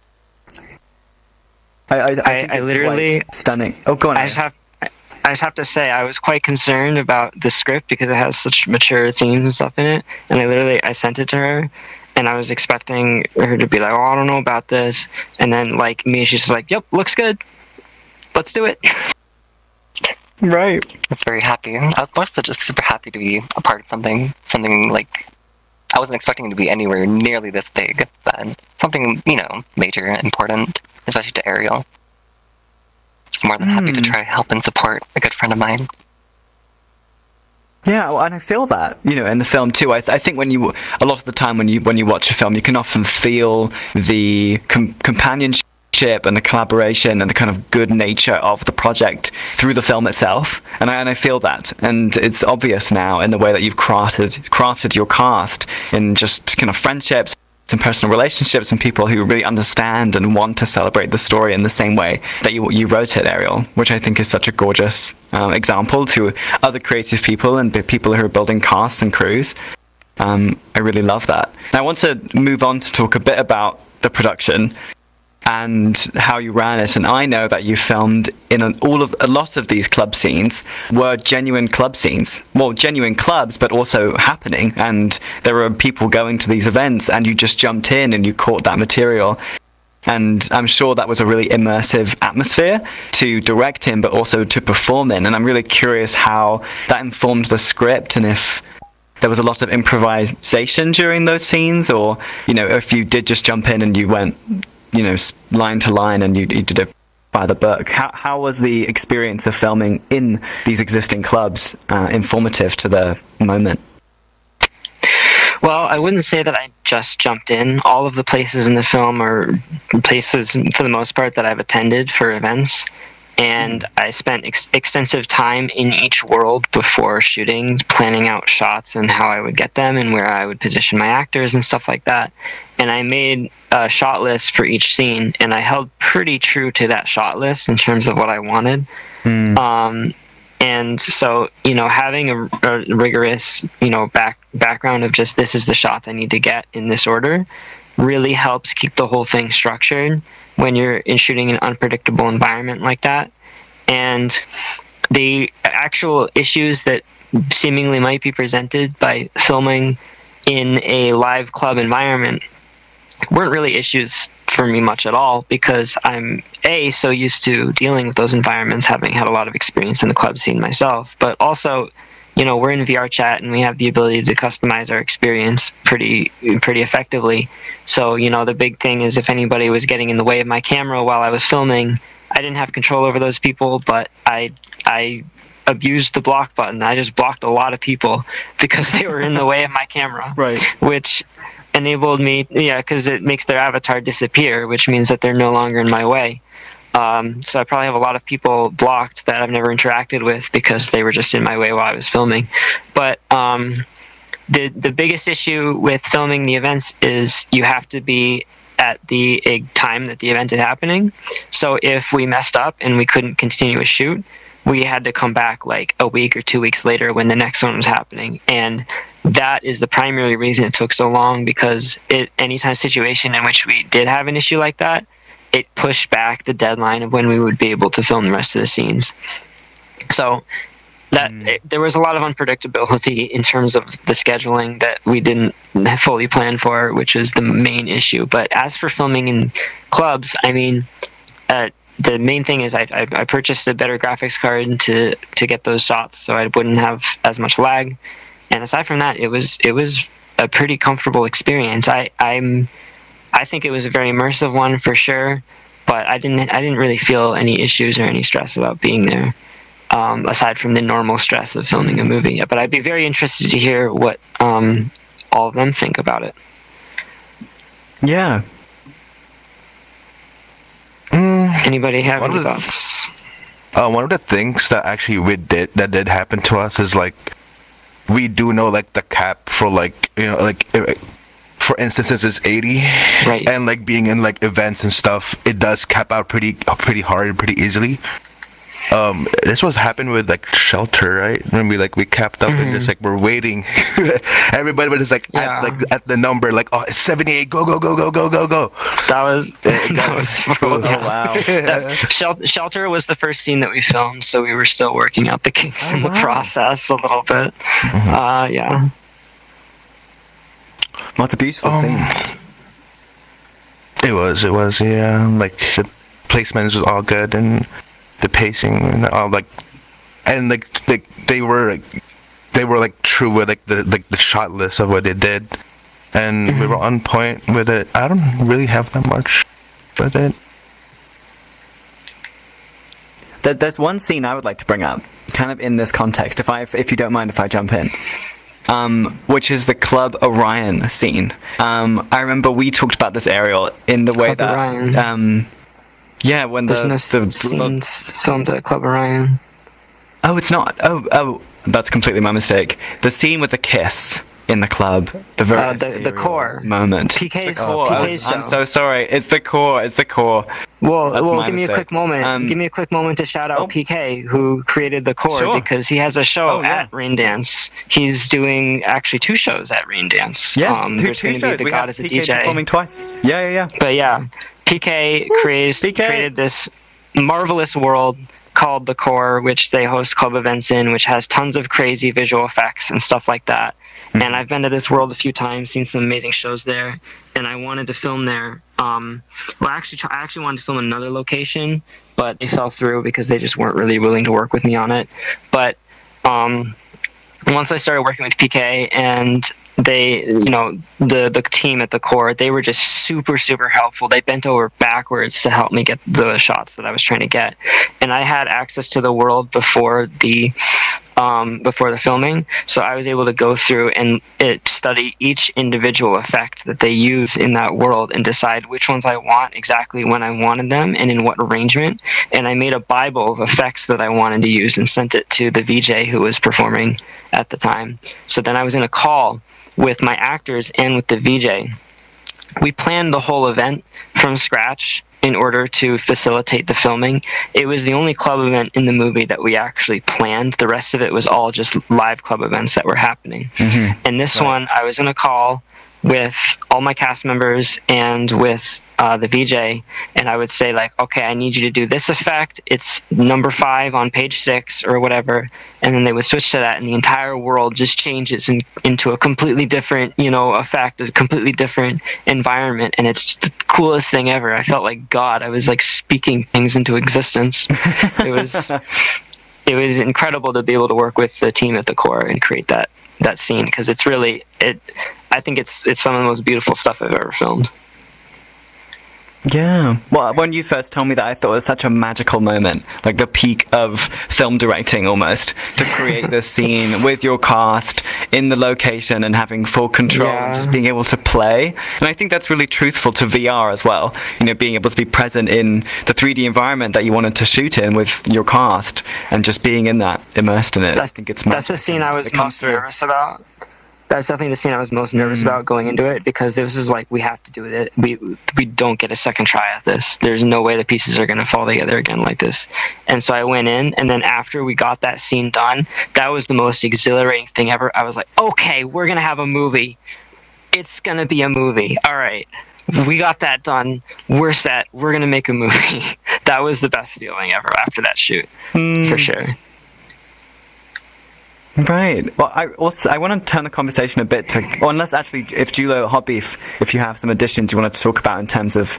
I think I it's literally quite stunning. Oh, go on. I just have to say I was quite concerned about the script because it has such mature themes and stuff in it, and I sent it to her, and I was expecting her to be like, oh, I don't know about this, and then like me, she's just like, yep, looks good, let's do it. Right. I was very happy. I was more so just super happy to be a part of something like I wasn't expecting it to be anywhere nearly this big, but something, major and important, especially to Ariel. I'm more than happy to try to help and support a good friend of mine. Yeah, well, and I feel that, in the film too. I think a lot of the time when you watch a film, you can often feel the companionship and the collaboration and the kind of good nature of the project through the film itself, and I feel that, and it's obvious now in the way that you've crafted your cast in just kind of friendships and personal relationships and people who really understand and want to celebrate the story in the same way that you wrote it, Ariel, which I think is such a gorgeous example to other creative people and people who are building casts and crews. I really love that. Now I want to move on to talk a bit about the production and how you ran it, and I know that you filmed in a lot of these club scenes were genuine club scenes. Well, genuine clubs, but also happening, and there were people going to these events, and you just jumped in and you caught that material. And I'm sure that was a really immersive atmosphere to direct in, but also to perform in. And I'm really curious how that informed the script, and if there was a lot of improvisation during those scenes, or if you did just jump in and you went line to line and you did it by the book. How was the experience of filming in these existing clubs informative to the moment? Well, I wouldn't say that I just jumped in. All of the places in the film are places, for the most part, that I've attended for events, and I spent extensive time in each world before shooting, planning out shots and how I would get them and where I would position my actors and stuff like that. And I made a shot list for each scene, and I held pretty true to that shot list in terms of what I wanted. And so, having a rigorous, background of just this is the shots I need to get in this order really helps keep the whole thing structured when you're shooting an unpredictable environment like that. And the actual issues that seemingly might be presented by filming in a live club environment weren't really issues for me much at all, because I'm so used to dealing with those environments, having had a lot of experience in the club scene myself, but also we're in VRChat and we have the ability to customize our experience pretty effectively. So the big thing is if anybody was getting in the way of my camera while I was filming, I didn't have control over those people, but I abused the block button. I just blocked a lot of people because they were in the way of my camera, right? Which enabled me, because it makes their avatar disappear, which means that they're no longer in my way. So I probably have a lot of people blocked that I've never interacted with because they were just in my way while I was filming. But the biggest issue with filming the events is you have to be at the time that the event is happening. So if we messed up and we couldn't continue a shoot, we had to come back like a week or 2 weeks later when the next one was happening. And that is the primary reason it took so long, because any kind of situation in which we did have an issue like that, it pushed back the deadline of when we would be able to film the rest of the scenes. So there was a lot of unpredictability in terms of the scheduling that we didn't fully plan for, which is the main issue. But as for filming in clubs, the main thing is I purchased a better graphics card to get those shots so I wouldn't have as much lag. And aside from that, it was a pretty comfortable experience. I think it was a very immersive one for sure, but I didn't really feel any issues or any stress about being there, aside from the normal stress of filming a movie. But I'd be very interested to hear what all of them think about it. Yeah. Anybody have any thoughts? One of the things that actually that did happen to us is we do know the cap for for instances is 80, right? And being in events and stuff, it does cap out pretty hard and pretty easily. this was happened with like Shelter, right? When we kept up and just like we're waiting. Everybody was just like at the number, like, oh, it's 78, go. That was Oh wow. Shelter was the first scene that we filmed, so we were still working out the kinks in the process a little bit. Yeah. Well, it's a beautiful scene. It was, yeah. Like the placements was all good and the pacing and all they were true with the shot list of what they did, and we were on point with it. I don't really have that much with it. There's one scene I would like to bring up, kind of in this context, if you don't mind if I jump in. Which is the Club Orion scene. I remember we talked about this, Ariel, in the way Club Orion. When There's no scenes filmed at Club Orion. Oh, it's not. Oh, that's completely my mistake. The scene with the kiss in the club, the very the core moment. PK's show. I'm so sorry. It's the core. Well, That's my give me a mistake. quick moment. Give me a quick moment to shout out PK, who created the core, Sure. because he has a show at Raindance. He's doing actually 2 shows at Raindance. Yeah, there's two going to be shows. the We God have as a PK DJ. performing twice. Yeah. But yeah, PK created this marvelous world called The Core, which they host club events in, which has tons of crazy visual effects and stuff like that. And I've been to this world a few times, seen some amazing shows there, and I wanted to film there. I actually wanted to film another location, but they fell through because they just weren't really willing to work with me on it. But once I started working with PK and they, the team at the core, they were just super, super helpful. They bent over backwards to help me get the shots that I was trying to get. And I had access to the world before the filming, so I was able to go through and study each individual effect that they use in that world and decide which ones I want, exactly when I wanted them, and in what arrangement. And I made a Bible of effects that I wanted to use and sent it to the VJ who was performing at the time. So then I was in a call with my actors and with the VJ. We planned the whole event from scratch in order to facilitate the filming. It was the only club event in the movie that we actually planned. The rest of it was all just live club events that were happening. And this one, I was in a call with all my cast members and with the VJ, and I would say, like, okay, I need you to do this effect. It's number 5 on page 6 or whatever. And then they would switch to that, and the entire world just changes into a completely different, effect, a completely different environment. And it's just the coolest thing ever. I felt like God. I was like speaking things into existence. It was incredible to be able to work with the team at the core and create that scene, because it's really I think it's some of the most beautiful stuff I've ever filmed. Yeah. Well, when you first told me that, I thought it was such a magical moment, like the peak of film directing almost, to create this scene with your cast in the location and having full control and just being able to play. And I think that's really truthful to VR as well, being able to be present in the 3D environment that you wanted to shoot in with your cast and just being in that, immersed in it. I think it's That's the scene I was most nervous about. That's definitely the scene I was most nervous about going into it, because this is like, we have to do it. We don't get a second try at this. There's no way the pieces are going to fall together again like this. And so I went in, and then after we got that scene done, that was the most exhilarating thing ever. I was like, okay, we're going to have a movie. It's going to be a movie. All right. We got that done. We're set. We're going to make a movie. That was the best feeling ever after that shoot, for sure. Right. Well, I want to turn the conversation a bit to, or unless actually, if Julo, Hot Beef, if you have some additions you wanted to talk about in terms of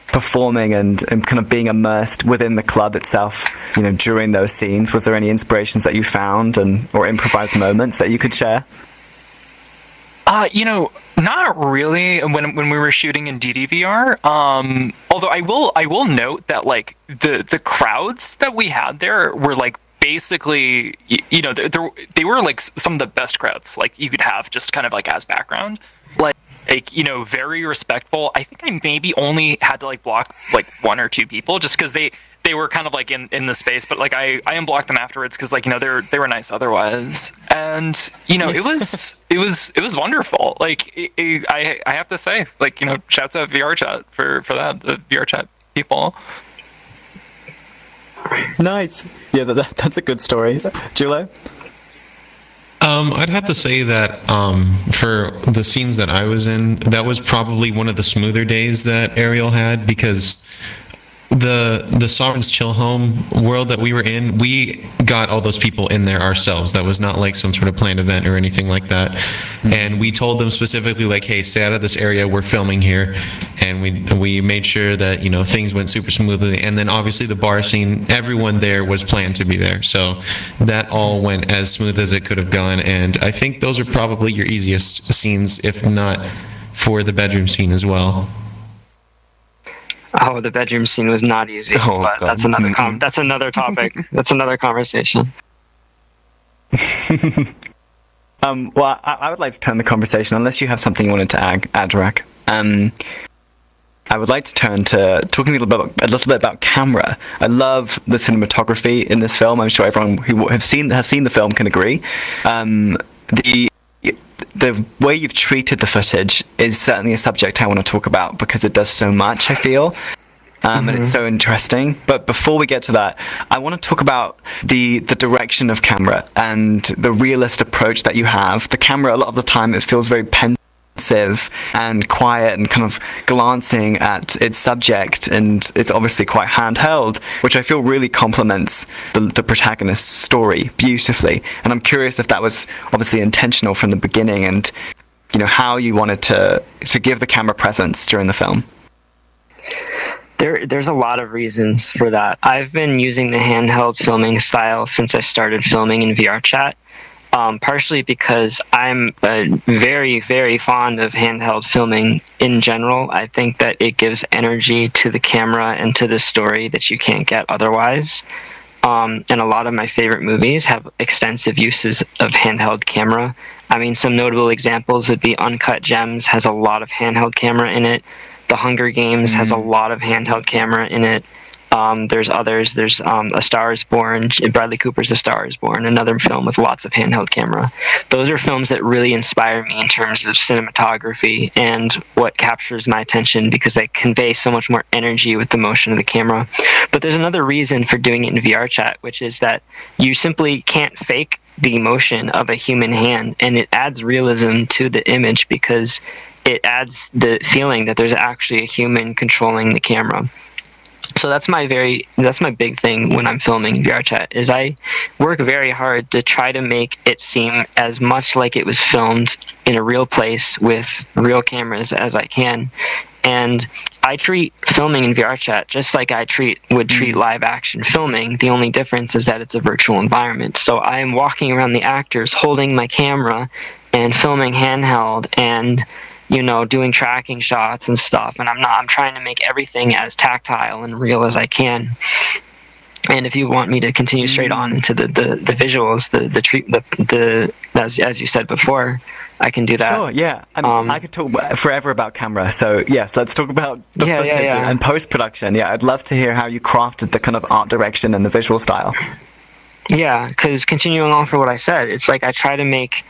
performing and kind of being immersed within the club itself, during those scenes, was there any inspirations that you found or improvised moments that you could share? Not really. When we were shooting in DDVR, although I will note that like the crowds that we had there were like, basically, they were like some of the best crowds like you could have, just kind of like as background, like very respectful. I think I maybe only had to like block like 1 or 2 people just because they were kind of like in the space, but like I unblocked them afterwards because like they were nice otherwise, and it was wonderful. Like I have to say, like shouts out VRChat for that, the VRChat people. Nice. Yeah, that's a good story. Julo? I'd have to say that for the scenes that I was in, that was probably one of the smoother days that Ariel had, because the Sovereign's Chill Home world that we were in, we got all those people in there ourselves. That was not like some sort of planned event or anything like that. And we told them specifically, like, hey, stay out of this area, we're filming here. And we made sure that, you know, things went super smoothly. And then obviously the bar scene, everyone there was planned to be there. So that all went as smooth as it could have gone. And I think those are probably your easiest scenes, if not for the bedroom scene as well. Oh, the bedroom scene was not easy, but that's another that's another topic. That's another conversation. Well, I would like to turn the conversation, unless you have something you wanted to add, Rack. I would like to turn to talking a little bit about camera. I love the cinematography in this film. I'm sure everyone who has seen the film can agree. The way you've treated the footage is certainly a subject I want to talk about, because it does so much, I feel. And it's so interesting. But before we get to that, I want to talk about the direction of camera and the realist approach that you have. The camera, a lot of the time, it feels very pensive and quiet and kind of glancing at its subject, and it's obviously quite handheld, which I feel really complements the protagonist's story beautifully. And I'm curious if that was obviously intentional from the beginning, and you know how you wanted to give the camera presence during the film. There's a lot of reasons for that. I've been using the handheld filming style since I started filming in VRChat. Partially because I'm very, very fond of handheld filming in general. I think that it gives energy to the camera and to the story that you can't get otherwise. And a lot of my favorite movies have extensive uses of handheld camera. I mean, some notable examples would be Uncut Gems has a lot of handheld camera in it. The Hunger Games has a lot of handheld camera in it. There's others. There's A Star is Born. Bradley Cooper's A Star is Born, another film with lots of handheld camera. Those are films that really inspire me in terms of cinematography and what captures my attention, because they convey so much more energy with the motion of the camera. But there's another reason for doing it in VRChat, which is that you simply can't fake the motion of a human hand, and it adds realism to the image because it adds the feeling that there's actually a human controlling the camera. So that's my big thing when I'm filming VRChat, is I work very hard to try to make it seem as much like it was filmed in a real place with real cameras as I can. And I treat filming in VRChat just like I would treat live action filming. The only difference is that it's a virtual environment. So I am walking around the actors holding my camera and filming handheld and, you know, doing tracking shots and stuff, and I'm trying to make everything as tactile and real as I can. And if you want me to continue straight on into the visuals, as you said before, I can do that. Sure, yeah. I mean, I could talk forever about camera, so yes, let's talk about the footage and post-production. Yeah, I'd love to hear how you crafted the kind of art direction and the visual style. Yeah, because continuing on for what I said, it's like I try to make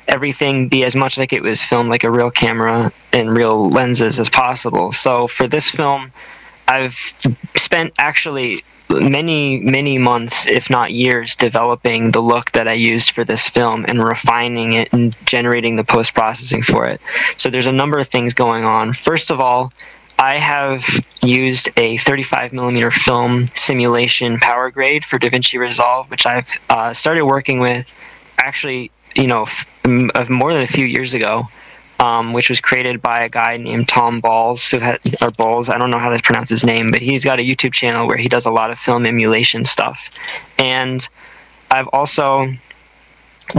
everything be as much like it was filmed like a real camera and real lenses as possible. So for this film, I've spent actually many months, if not years, developing the look that I used for this film and refining it and generating the post-processing for it. So there's a number of things going on. First of all, I have used a 35mm film simulation power grade for DaVinci Resolve, which I've started working with actually, you know, more than a few years ago, which was created by a guy named Tom Balls, or Balls, I don't know how to pronounce his name, but he's got a YouTube channel where he does a lot of film emulation stuff. And I've also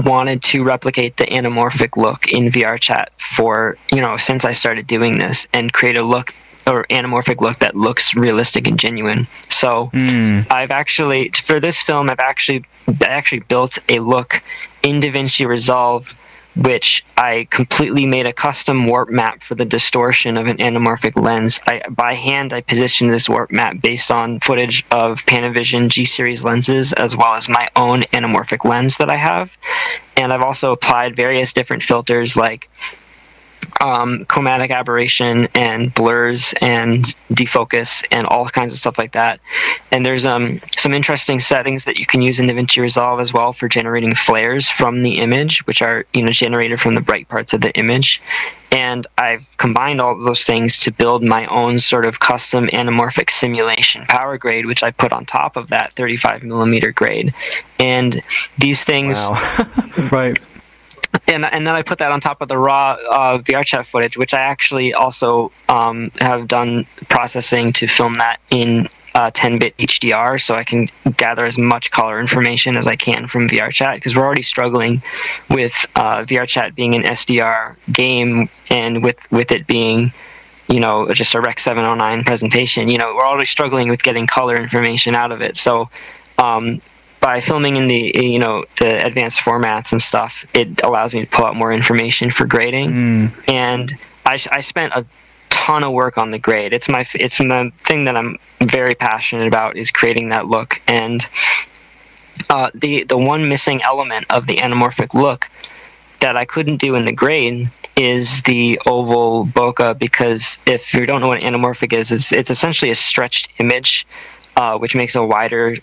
wanted to replicate the anamorphic look in VRChat for, you know, since I started doing this, and create a look or anamorphic look that looks realistic and genuine. So I've actually, for this film, I actually built a look in DaVinci Resolve, which I completely made a custom warp map for the distortion of an anamorphic lens. By hand, I positioned this warp map based on footage of Panavision G-series lenses, as well as my own anamorphic lens that I have. And I've also applied various different filters like chromatic aberration and blurs and defocus and all kinds of stuff like that. And there's some interesting settings that you can use in DaVinci Resolve as well for generating flares from the image, which are generated from the bright parts of the image. And I've combined all of those things to build my own sort of custom anamorphic simulation power grade, which I put on top of that 35mm grade. And these things, right. And then I put that on top of the raw VRChat footage, which I actually also have done processing to film that in 10-bit HDR, so I can gather as much color information as I can from VRChat, because we're already struggling with VRChat being an SDR game, and with it being just a Rec 709 presentation. We're already struggling with getting color information out of it. So by filming in the the advanced formats and stuff, it allows me to pull out more information for grading. And I spent a ton of work on the grade. It's the thing that I'm very passionate about, is creating that look. And the one missing element of the anamorphic look that I couldn't do in the grade is the oval bokeh, because if you don't know what anamorphic is, it's essentially a stretched image, which makes a wider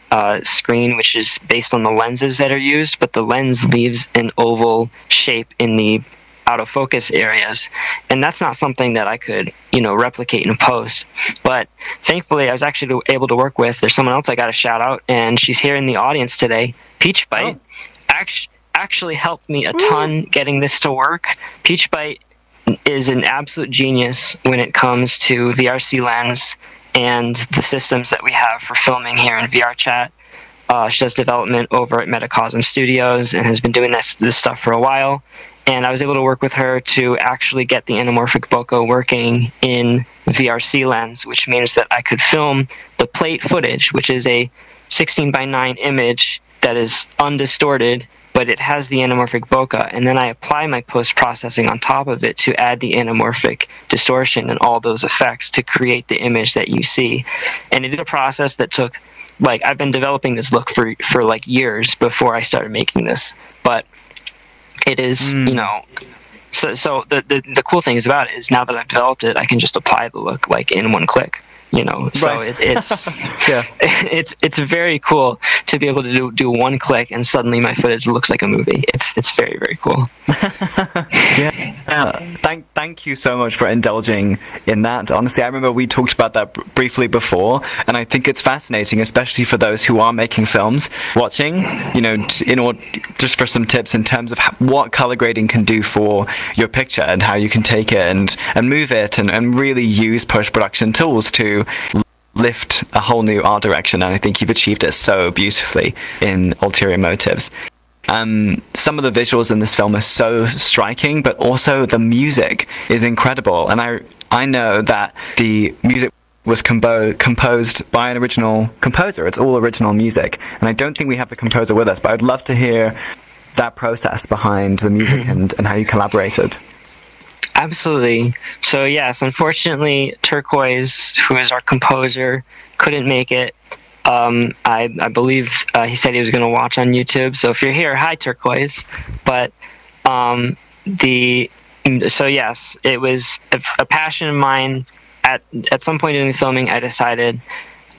screen, which is based on the lenses that are used, but the lens leaves an oval shape in the out of focus areas, and that's not something that I could replicate in post. But thankfully I was actually able to work with, there's someone else I got to shout out, and she's here in the audience today. Peach Bite actually helped me a ton getting this to work. Peach Bite is an absolute genius when it comes to VRC Lens and the systems that we have for filming here in VRChat. She does development over at Metacosm Studios and has been doing this stuff for a while. And I was able to work with her to actually get the anamorphic bokeh working in VRC Lens, which means that I could film the plate footage, which is a 16:9 image that is undistorted, but it has the anamorphic bokeh, and then I apply my post-processing on top of it to add the anamorphic distortion and all those effects to create the image that you see. And it is a process that took, I've been developing this look for years before I started making this, but it is, so the cool thing about it is, now that I've developed it, I can just apply the look in one click. So Right. it's very cool to be able to do one click and suddenly my footage looks like a movie. It's very, very cool. Thank you so much for indulging in that. Honestly, I remember we talked about that briefly before, and I think it's fascinating, especially for those who are making films, watching, in order, just for some tips in terms of what color grading can do for your picture, and how you can take it and move it and really use post-production tools to lift a whole new art direction. And I think you've achieved it so beautifully in Ulterior Motives. Some of the visuals in this film are so striking, but also the music is incredible. And I know that the music was composed by an original composer. It's all original music. And I don't think we have the composer with us, but I'd love to hear that process behind the music and how you collaborated. Absolutely. So yes, unfortunately, Turquoise, who is our composer, couldn't make it. I believe he said he was going to watch on YouTube. So if you're here, hi Turquoise. But so yes, it was a passion of mine. At some point in the filming, I decided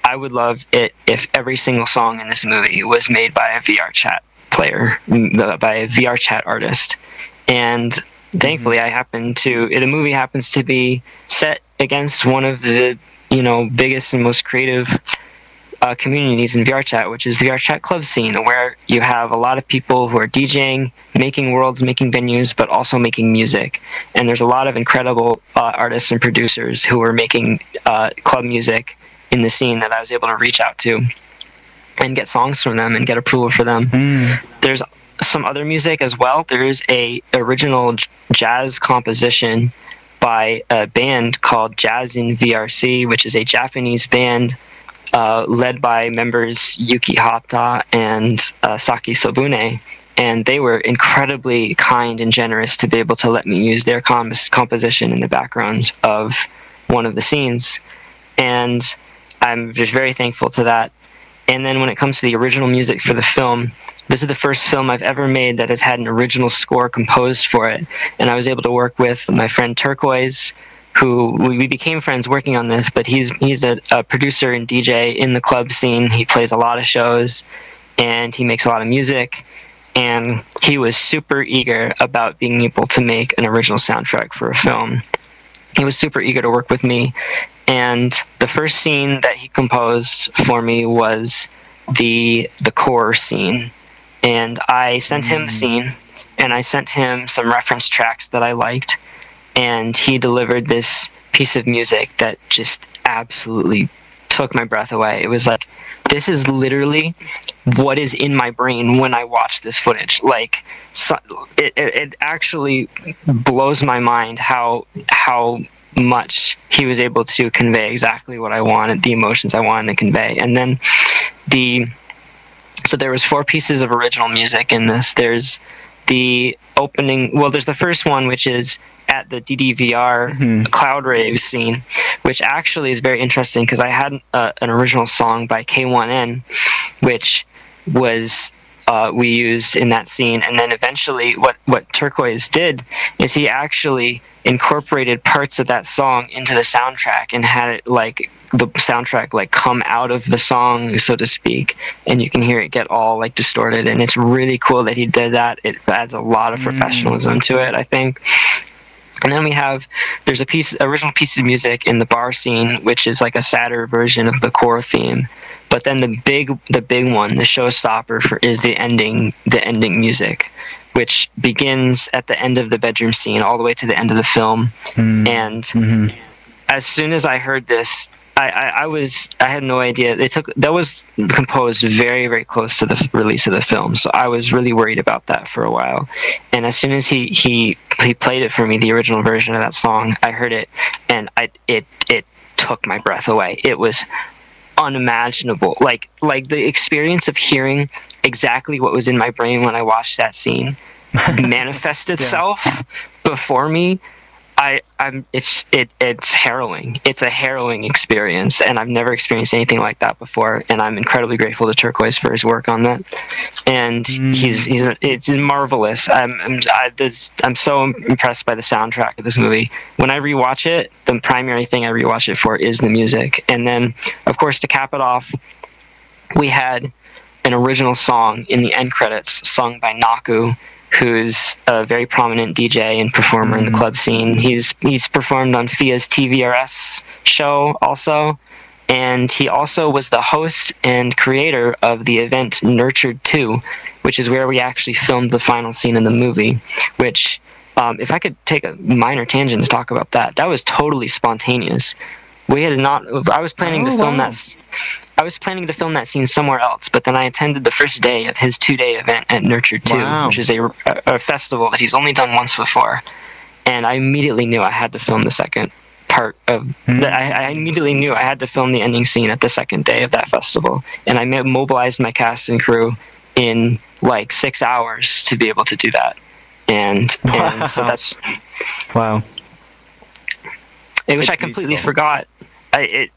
I would love it if every single song in this movie was made by a VRChat player, by a VRChat artist. And thankfully, the movie happens to be set against one of the biggest and most creative communities in VRChat, which is the VRChat club scene, where you have a lot of people who are DJing, making worlds, making venues, but also making music. And there's a lot of incredible artists and producers who are making club music in the scene that I was able to reach out to and get songs from them and get approval for them. There's some other music as well. There is a original jazz composition by a band called Jazz in VRC, which is a Japanese band led by members Yuki Hata and Saki Sobune, and they were incredibly kind and generous to be able to let me use their composition in the background of one of the scenes, and I'm just very thankful to that. And then when it comes to the original music for the film, this is the first film I've ever made that has had an original score composed for it. And I was able to work with my friend Turquoise, who we became friends working on this, but he's a producer and DJ in the club scene. He plays a lot of shows, and he makes a lot of music. And he was super eager about being able to make an original soundtrack for a film. He was super eager to work with me. And the first scene that he composed for me was the core scene. And I sent him the scene, and I sent him some reference tracks that I liked. And he delivered this piece of music that just absolutely took my breath away. It was like, this is literally what is in my brain when I watch this footage. Like, it actually blows my mind how much he was able to convey exactly what I wanted, the emotions I wanted to convey. And then so there was 4 pieces of original music in this. There's the opening, well, there's the first one, which is at the DDVR Cloud Rave scene, which actually is very interesting because I had an original song by K1N, which was we used in that scene. And then eventually what Turquoise did is he actually incorporated parts of that song into the soundtrack and had it like the soundtrack like come out of the song, so to speak, and you can hear it get all like distorted. And it's really cool that he did that. It adds a lot of professionalism to it, I think. And then there's original piece of music in the bar scene, which is like a sadder version of the core theme. But then the big one, the showstopper is the ending music, which begins at the end of the bedroom scene all the way to the end of the film. And as soon as I heard this, I had no idea. That was composed very, very close to the release of the film, so I was really worried about that for a while. And as soon as he played it for me, the original version of that song, I heard it, and it took my breath away. It was unimaginable. Like the experience of hearing exactly what was in my brain when I watched that scene manifest itself before me. It's harrowing. It's a harrowing experience, and I've never experienced anything like that before. And I'm incredibly grateful to Turquoise for his work on that. And it's marvelous. I'm so impressed by the soundtrack of this movie. When I rewatch it, the primary thing I rewatch it for is the music. And then, of course, to cap it off, we had an original song in the end credits sung by Naku, who's a very prominent DJ and performer in the club scene. He's performed on Fia's TVRS show also, and he also was the host and creator of the event Nurtured 2, which is where we actually filmed the final scene in the movie, which, if I could take a minor tangent to talk about that was totally spontaneous. I was planning to film that scene somewhere else, but then I attended the first day of his 2-day event at Nurtured 2, which is a festival that he's only done once before. And I immediately knew I had to film the second part of I immediately knew I had to film the ending scene at the second day of that festival. And I mobilized my cast and crew in like 6 hours to be able to do that. And so that's... Wow. Which I completely forgot. I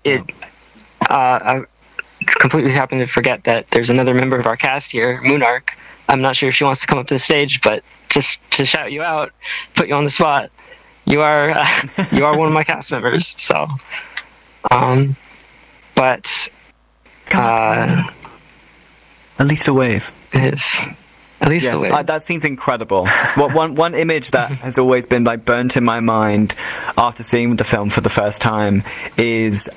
completely happened to forget that there's another member of our cast here, Moonark. I'm not sure if she wants to come up to the stage, but just to shout you out, put you on the spot. You are one of my cast members. So, but at least a wave. At least a wave. That scene's incredible. One image that has always been like burnt in my mind after seeing the film for the first time is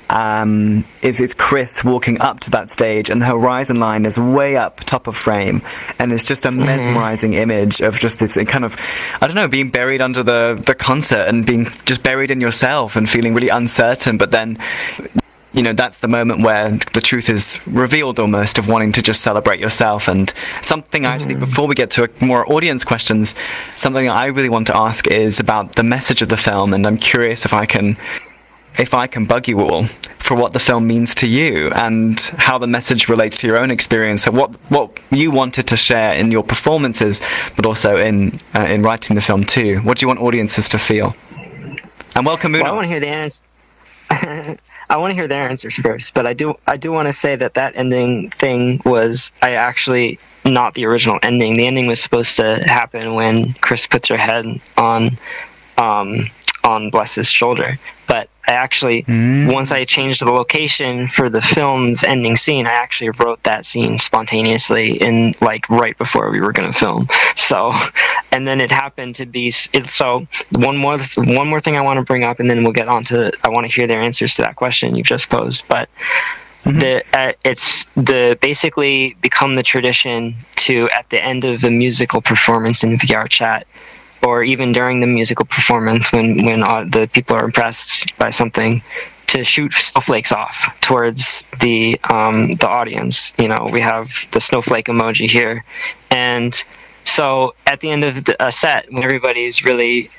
Chris walking up to that stage, and the horizon line is way up top of frame, and it's just a mesmerizing image of just this kind of, I don't know, being buried under the concert and being just buried in yourself and feeling really uncertain, but then, you know, that's the moment where the truth is revealed almost, of wanting to just celebrate yourself. And something actually, before we get to more audience questions, something I really want to ask is about the message of the film, and I'm curious if I can bug you all for what the film means to you and how the message relates to your own experience, so what you wanted to share in your performances, but also in writing the film too. What do you want audiences to feel? And welcome, Moon. Well, I want to hear the answer. I want to hear their answers first, but I do want to say that ending thing was actually not the original ending. The ending was supposed to happen when Chris puts her head on Bless's shoulder. But I actually, once I changed the location for the film's ending scene, I actually wrote that scene spontaneously right before we were going to film. So, and then it happened to be, so one more thing I want to bring up, and then we'll get on to, I want to hear their answers to that question you've just posed. But it's basically become the tradition to, at the end of a musical performance in VRChat, or even during the musical performance when the people are impressed by something, to shoot snowflakes off towards the audience. You know, we have the snowflake emoji here. And so at the end of a set, when everybody's really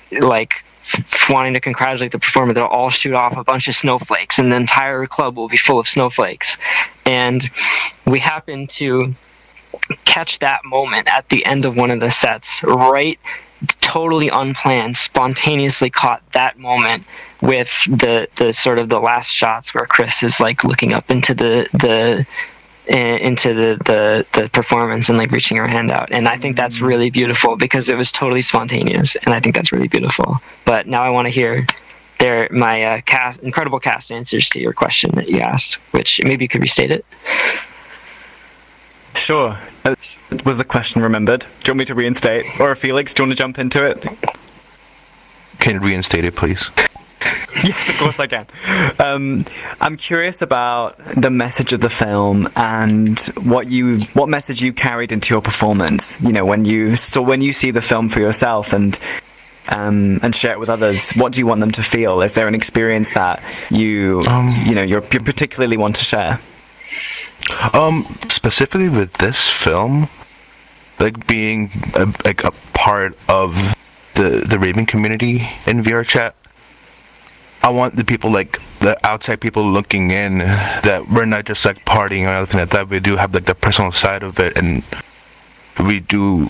wanting to congratulate the performer, they'll all shoot off a bunch of snowflakes, and the entire club will be full of snowflakes. And we happen to catch that moment at the end of one of the sets, right, totally unplanned, spontaneously caught that moment with the sort of the last shots where Chris is looking up into the performance and reaching her hand out. And I think that's really beautiful because it was totally spontaneous, and I think that's really beautiful. But now I want to hear my incredible cast answers to your question that you asked, which maybe you could restate it. Sure. Was the question remembered? Do you want me to reinstate? Or Felix, do you want to jump into it? Can you reinstate it, please? Yes, of course I can. I'm curious about the message of the film and what message you carried into your performance. You know, when you see the film for yourself and share it with others, what do you want them to feel? Is there an experience that you particularly want to share? Specifically with this film, being a part of the raving community in VRChat, I want the people, the outside people looking in, that we're not just partying or anything like that. We do have the personal side of it, and we do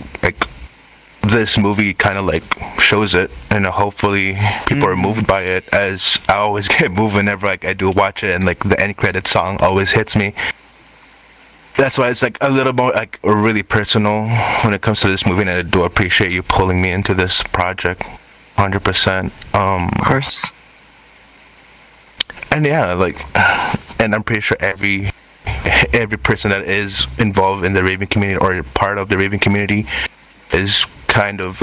this movie kind of shows it, and hopefully people are moved by it, as I always get moved whenever I do watch it, and the end credit song always hits me. That's why it's a little more really personal when it comes to this movie, and I do appreciate you pulling me into this project 100%. Of course. And yeah, and I'm pretty sure every person that is involved in the raving community or part of the raving community is kind of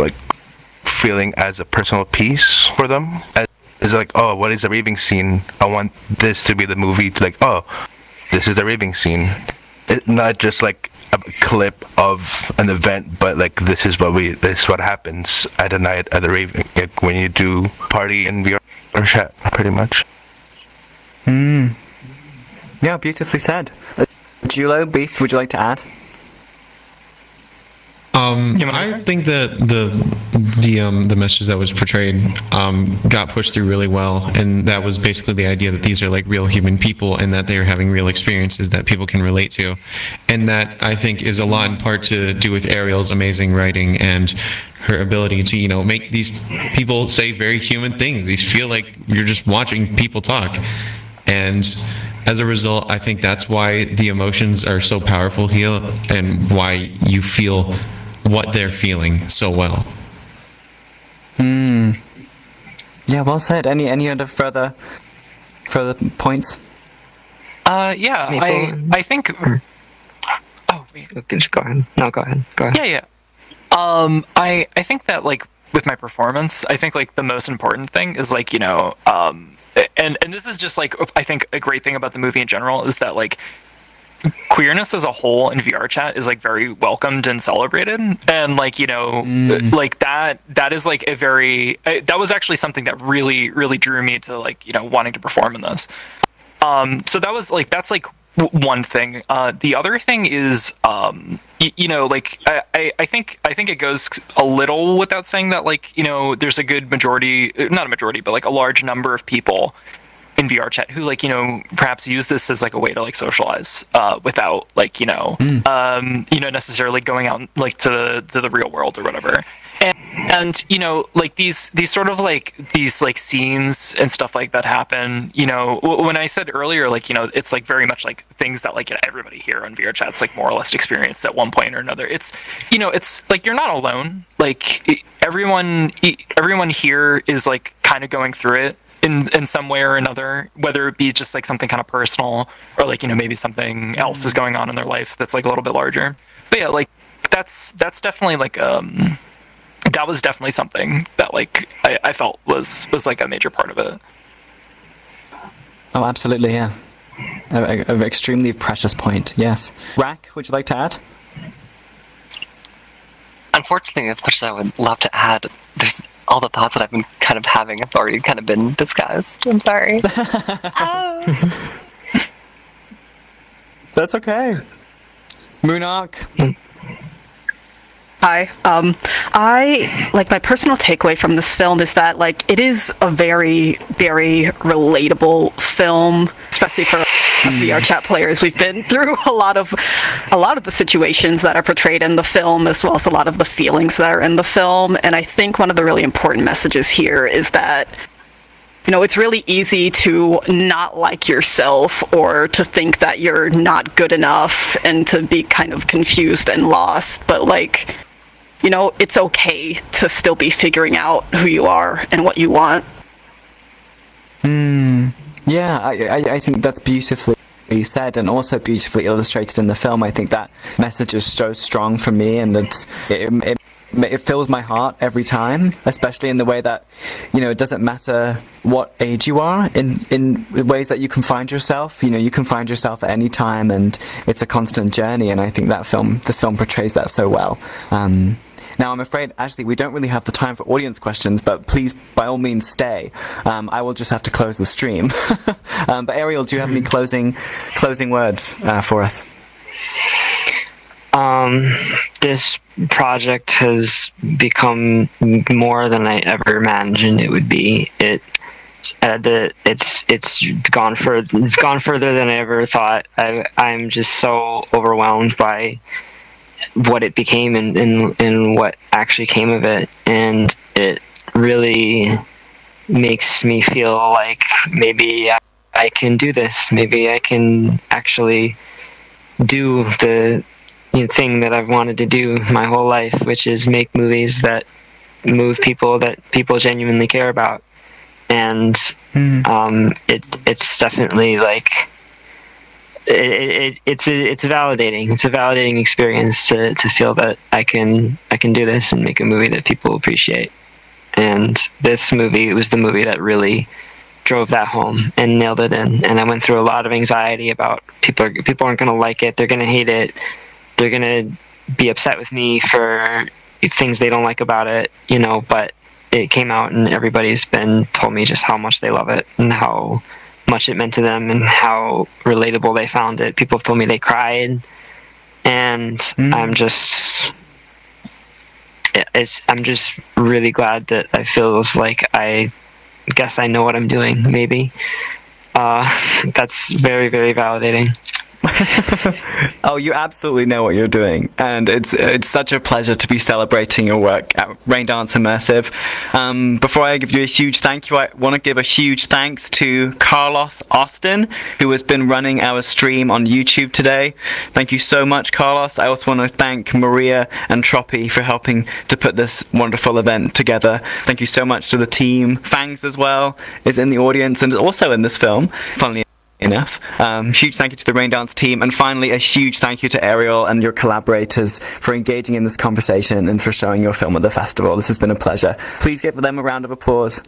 feeling as a personal piece for them. It's oh, what is the raving scene? I want this to be the movie to oh, this is the raving scene. It's not just a clip of an event, but this is what happens at a night at the raving, when you do party in VRChat, pretty much. Yeah, beautifully said. Julo, Beef, would you like to add? I think that the message that was portrayed got pushed through really well, and that was basically the idea that these are real human people, and that they are having real experiences that people can relate to, and that I think is a lot in part to do with Ariel's amazing writing and her ability to make these people say very human things. These feel like you're just watching people talk, and as a result, I think that's why the emotions are so powerful here, and why you feel what they're feeling so well. Yeah, well said. Any other further points? Yeah, I think. Oh wait. Just go ahead. No, go ahead. Yeah. I think that with my performance, I think the most important thing is and this is just I think a great thing about the movie in general is that queerness as a whole in VRChat is very welcomed and celebrated, and that is a very that was actually something that really drew me to wanting to perform in this. So that was that's one thing. The other thing is I think it goes a little without saying that there's a good majority, not a majority, but a large number of people in VRChat who perhaps use this as a way to socialize without necessarily going out to the real world or whatever. And And like these sort of like these like scenes and stuff like that happen. When I said earlier, like it's like very much like things that like everybody here on VRChat's like more or less experienced at one point or another. It's it's like you're not alone. Like everyone here is like kind of going through it in some way or another, whether it be just like something kind of personal or like maybe something else is going on in their life that's like a little bit larger. But yeah, like that's definitely like that was definitely something that like I felt was like a major part of it. Oh, absolutely, yeah. An extremely precious point, yes. Rack, would you like to add? Unfortunately, as much as I would love to add, there's all the thoughts that I've been kind of having have already kind of been discussed. I'm sorry. That's okay. Moonarch. Hi. I like my personal takeaway from this film is that like it is a very, very relatable film, especially for us VRChat players. We've been through a lot of the situations that are portrayed in the film, as well as a lot of the feelings that are in the film. And I think one of the really important messages here is that it's really easy to not like yourself or to think that you're not good enough and to be kind of confused and lost. But like, it's okay to still be figuring out who you are and what you want. Yeah, I think that's beautifully said and also beautifully illustrated in the film. I think that message is so strong for me, and it fills my heart every time, especially in the way that, it doesn't matter what age you are, in ways that you can find yourself. You can find yourself at any time, and it's a constant journey, and I think this film portrays that so well. Now, I'm afraid, Ashley, we don't really have the time for audience questions, but please, by all means, stay. I will just have to close the stream. But Ariel, do you have any closing words for us? This project has become more than I ever imagined it would be. It's gone further than I ever thought. I'm just so overwhelmed by what it became and what actually came of it, and it really makes me feel like maybe I can do this. Maybe I can actually do the thing that I've wanted to do my whole life, which is make movies that move people, that people genuinely care about. And it's definitely like it's validating. It's a validating experience to feel that I can do this and make a movie that people appreciate. And this movie was the movie that really drove that home and nailed it in. And I went through a lot of anxiety about people aren't going to like it. They're going to hate it. They're going to be upset with me for things they don't like about it, but it came out and everybody's told me just how much they love it and how much it meant to them and how relatable they found it. People have told me they cried, and I'm just really glad that I feel like I guess I know what I'm doing, maybe. That's very, very validating. Oh, you absolutely know what you're doing, and it's such a pleasure to be celebrating your work at Raindance Immersive. Before I give you a huge thank you, I want to give a huge thanks to Carlos Austin, who has been running our stream on YouTube today. Thank you so much, Carlos. I also want to thank Maria and Troppy for helping to put this wonderful event together. Thank you so much to the team. Fangs as well is in the audience and is also in this film, funnily enough. Huge thank you to the Raindance team, and finally a huge thank you to Ariel and your collaborators for engaging in this conversation and for showing your film at the festival. This has been a pleasure. Please give them a round of applause.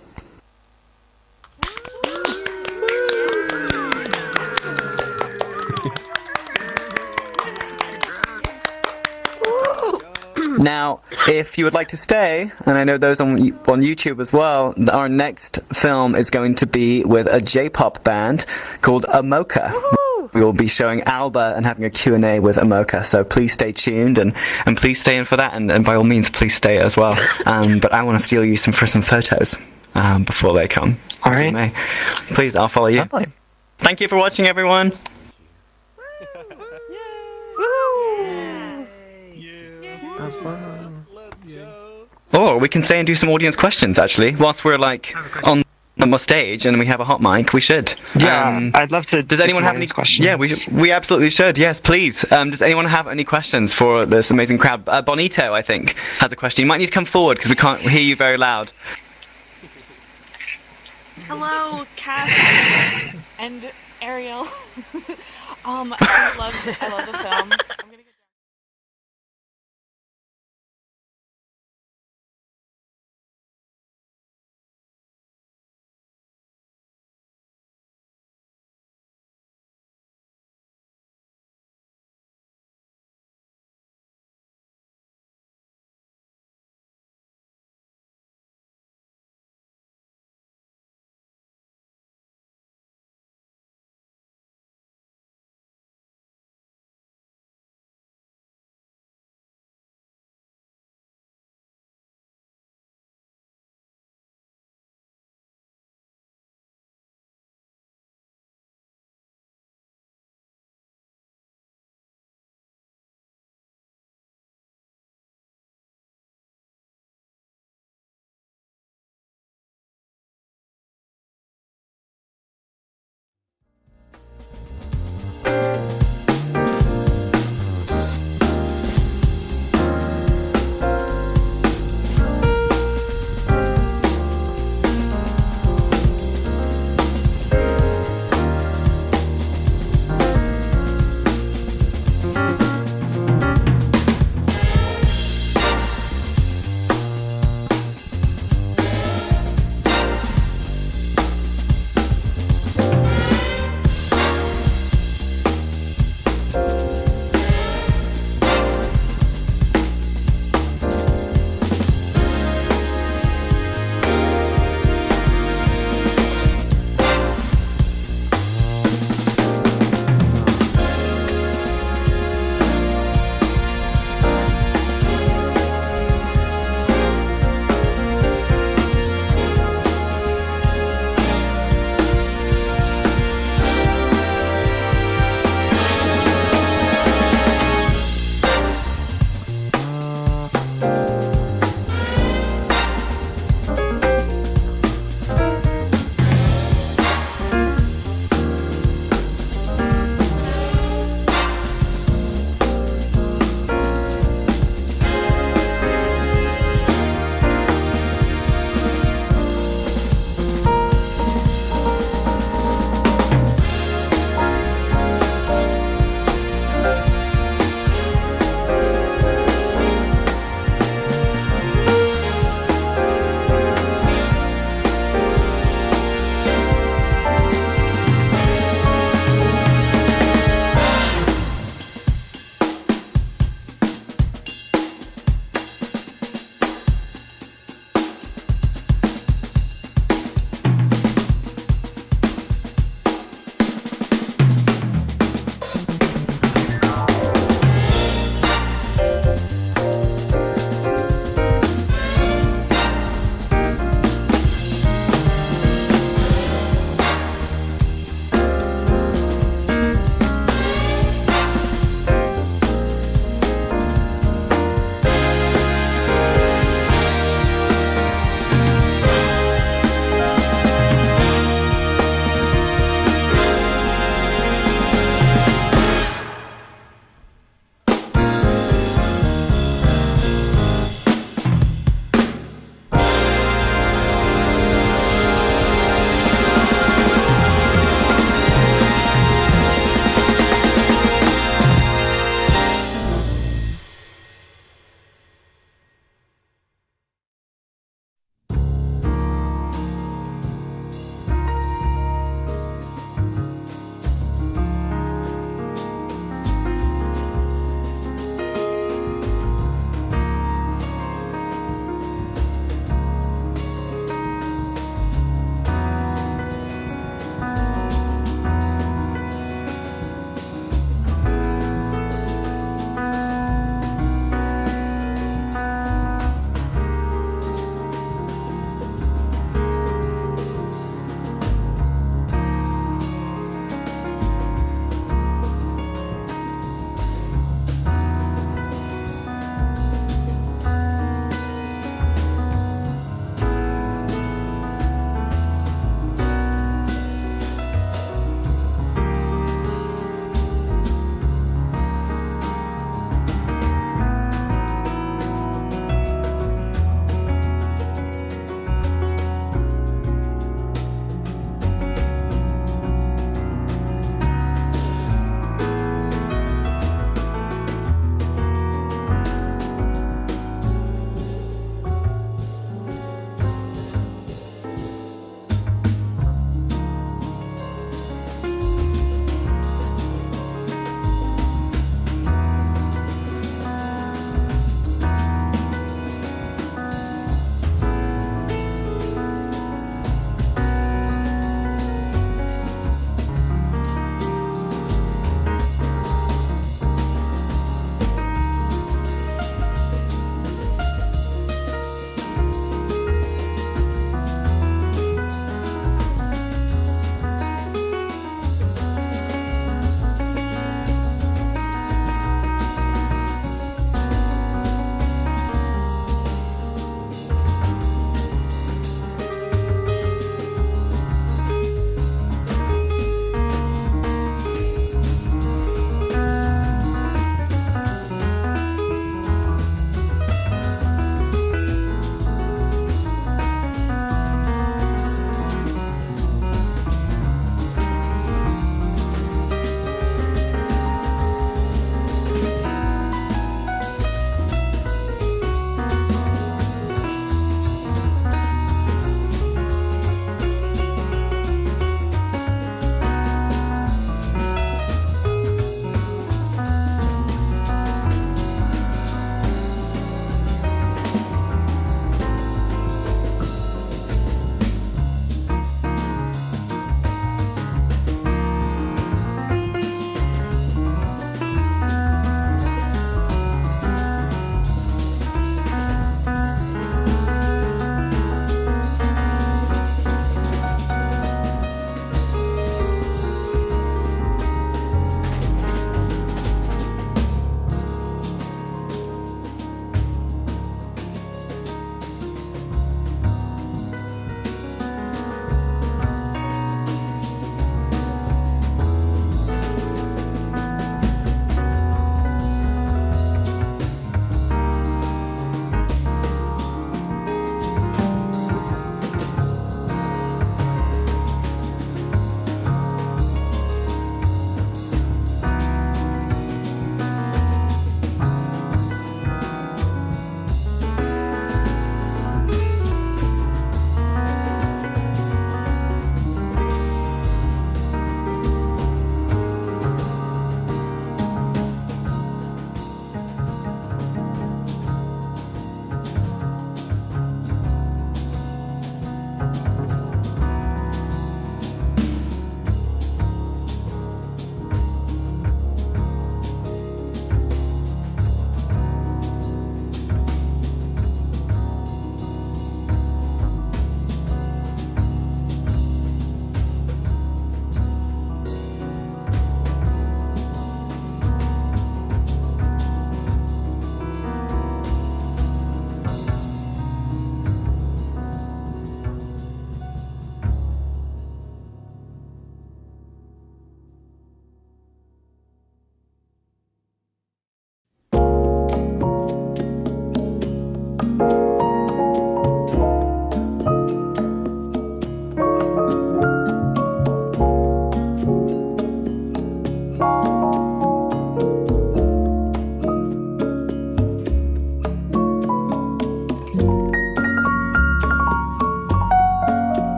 Now, if you would like to stay, and I know those on YouTube as well, our next film is going to be with a J-pop band called Amoka. We will be showing ALBA and having a Q&A with Amoka, so please stay tuned and please stay in for that, and by all means, please stay as well. But I want to steal you for some photos before they come. All right. Please, I'll follow you. Lovely. Thank you for watching, everyone. That was fun. Well, Or we can stay and do some audience questions, actually, whilst we're like on the stage and we have a hot mic. We should. Yeah, I'd love to. Does do anyone some have any audience questions? Yeah, we absolutely should. Yes, please. Does anyone have any questions for this amazing crowd? Bonito, I think, has a question. You might need to come forward because we can't hear you very loud. Hello, Cass and Ariel. I love the film. I'm gonna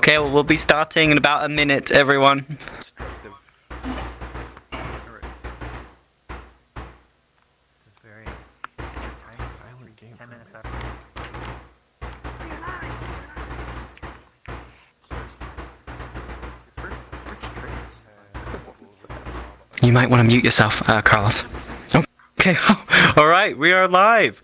Okay, well, we'll be starting in about a minute, everyone. You might want to mute yourself, Carlos. Okay, all right, we are live.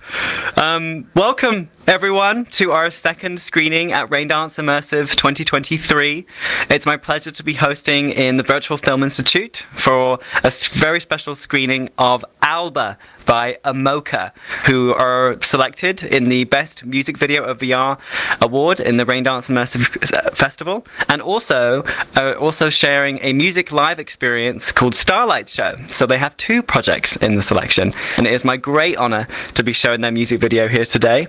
Welcome, everyone, to our second screening at Raindance Immersive 2023. It's my pleasure to be hosting in the Virtual Film Institute for a very special screening of ALBA by Amoka, who are selected in the Best Music Video of VR award in the Raindance Immersive Festival, and also sharing a music live experience called Starlight Show. So they have two projects in the selection, and it is my great honor to be showing their music video here today.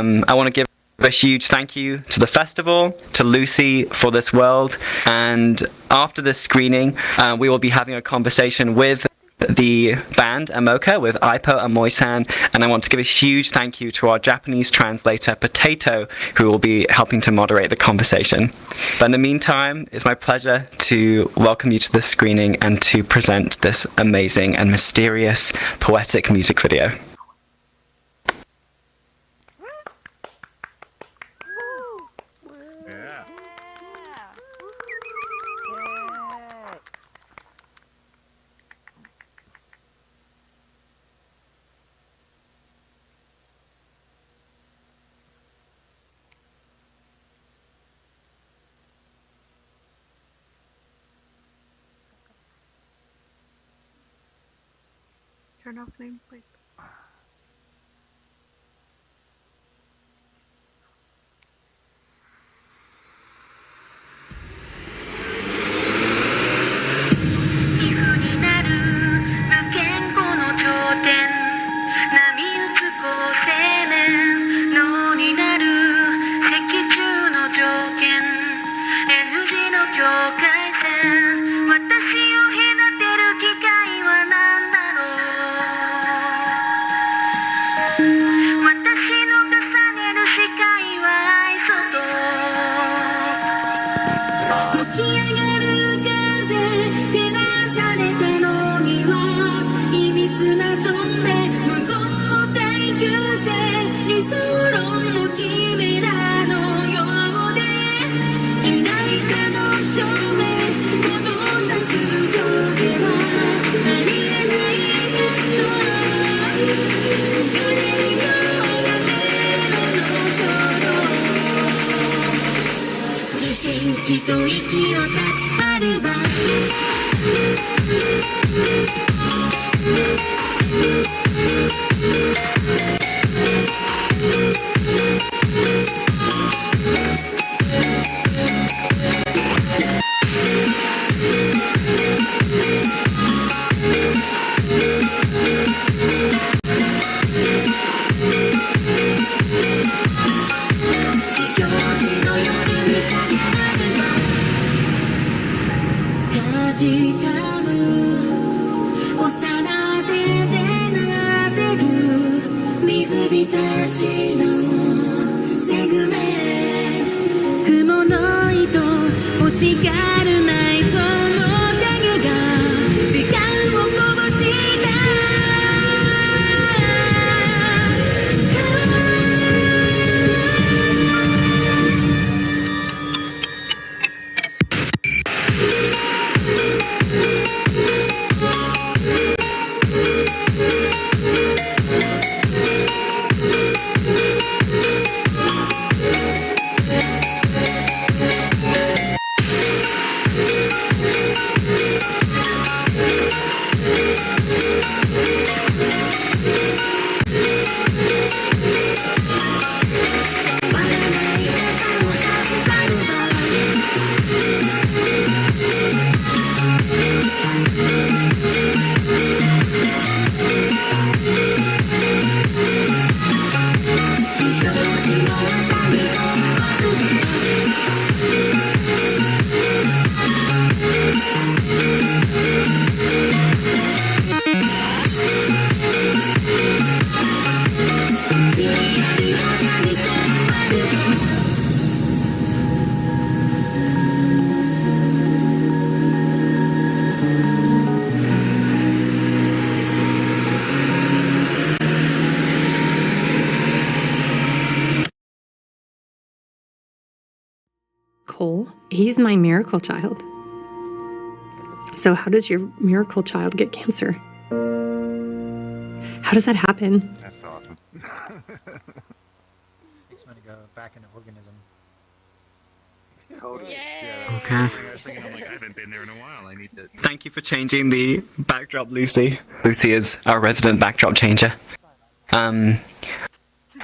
I want to give a huge thank you to the festival, to Lucy for this world, and after this screening, we will be having a conversation with the band Amoka, with Aipo and Moisan, and I want to give a huge thank you to our Japanese translator Potato, who will be helping to moderate the conversation. But in the meantime, it's my pleasure to welcome you to this screening and to present this amazing and mysterious poetic music video. Turn off nameplate. Cole. He's my miracle child. So how does your miracle child get cancer? How does that happen? That's awesome. Makes me go back into organism. Okay. I'm like, I haven't been there in a while. I need to. Thank you for changing the backdrop, Lucy. Lucy is our resident backdrop changer.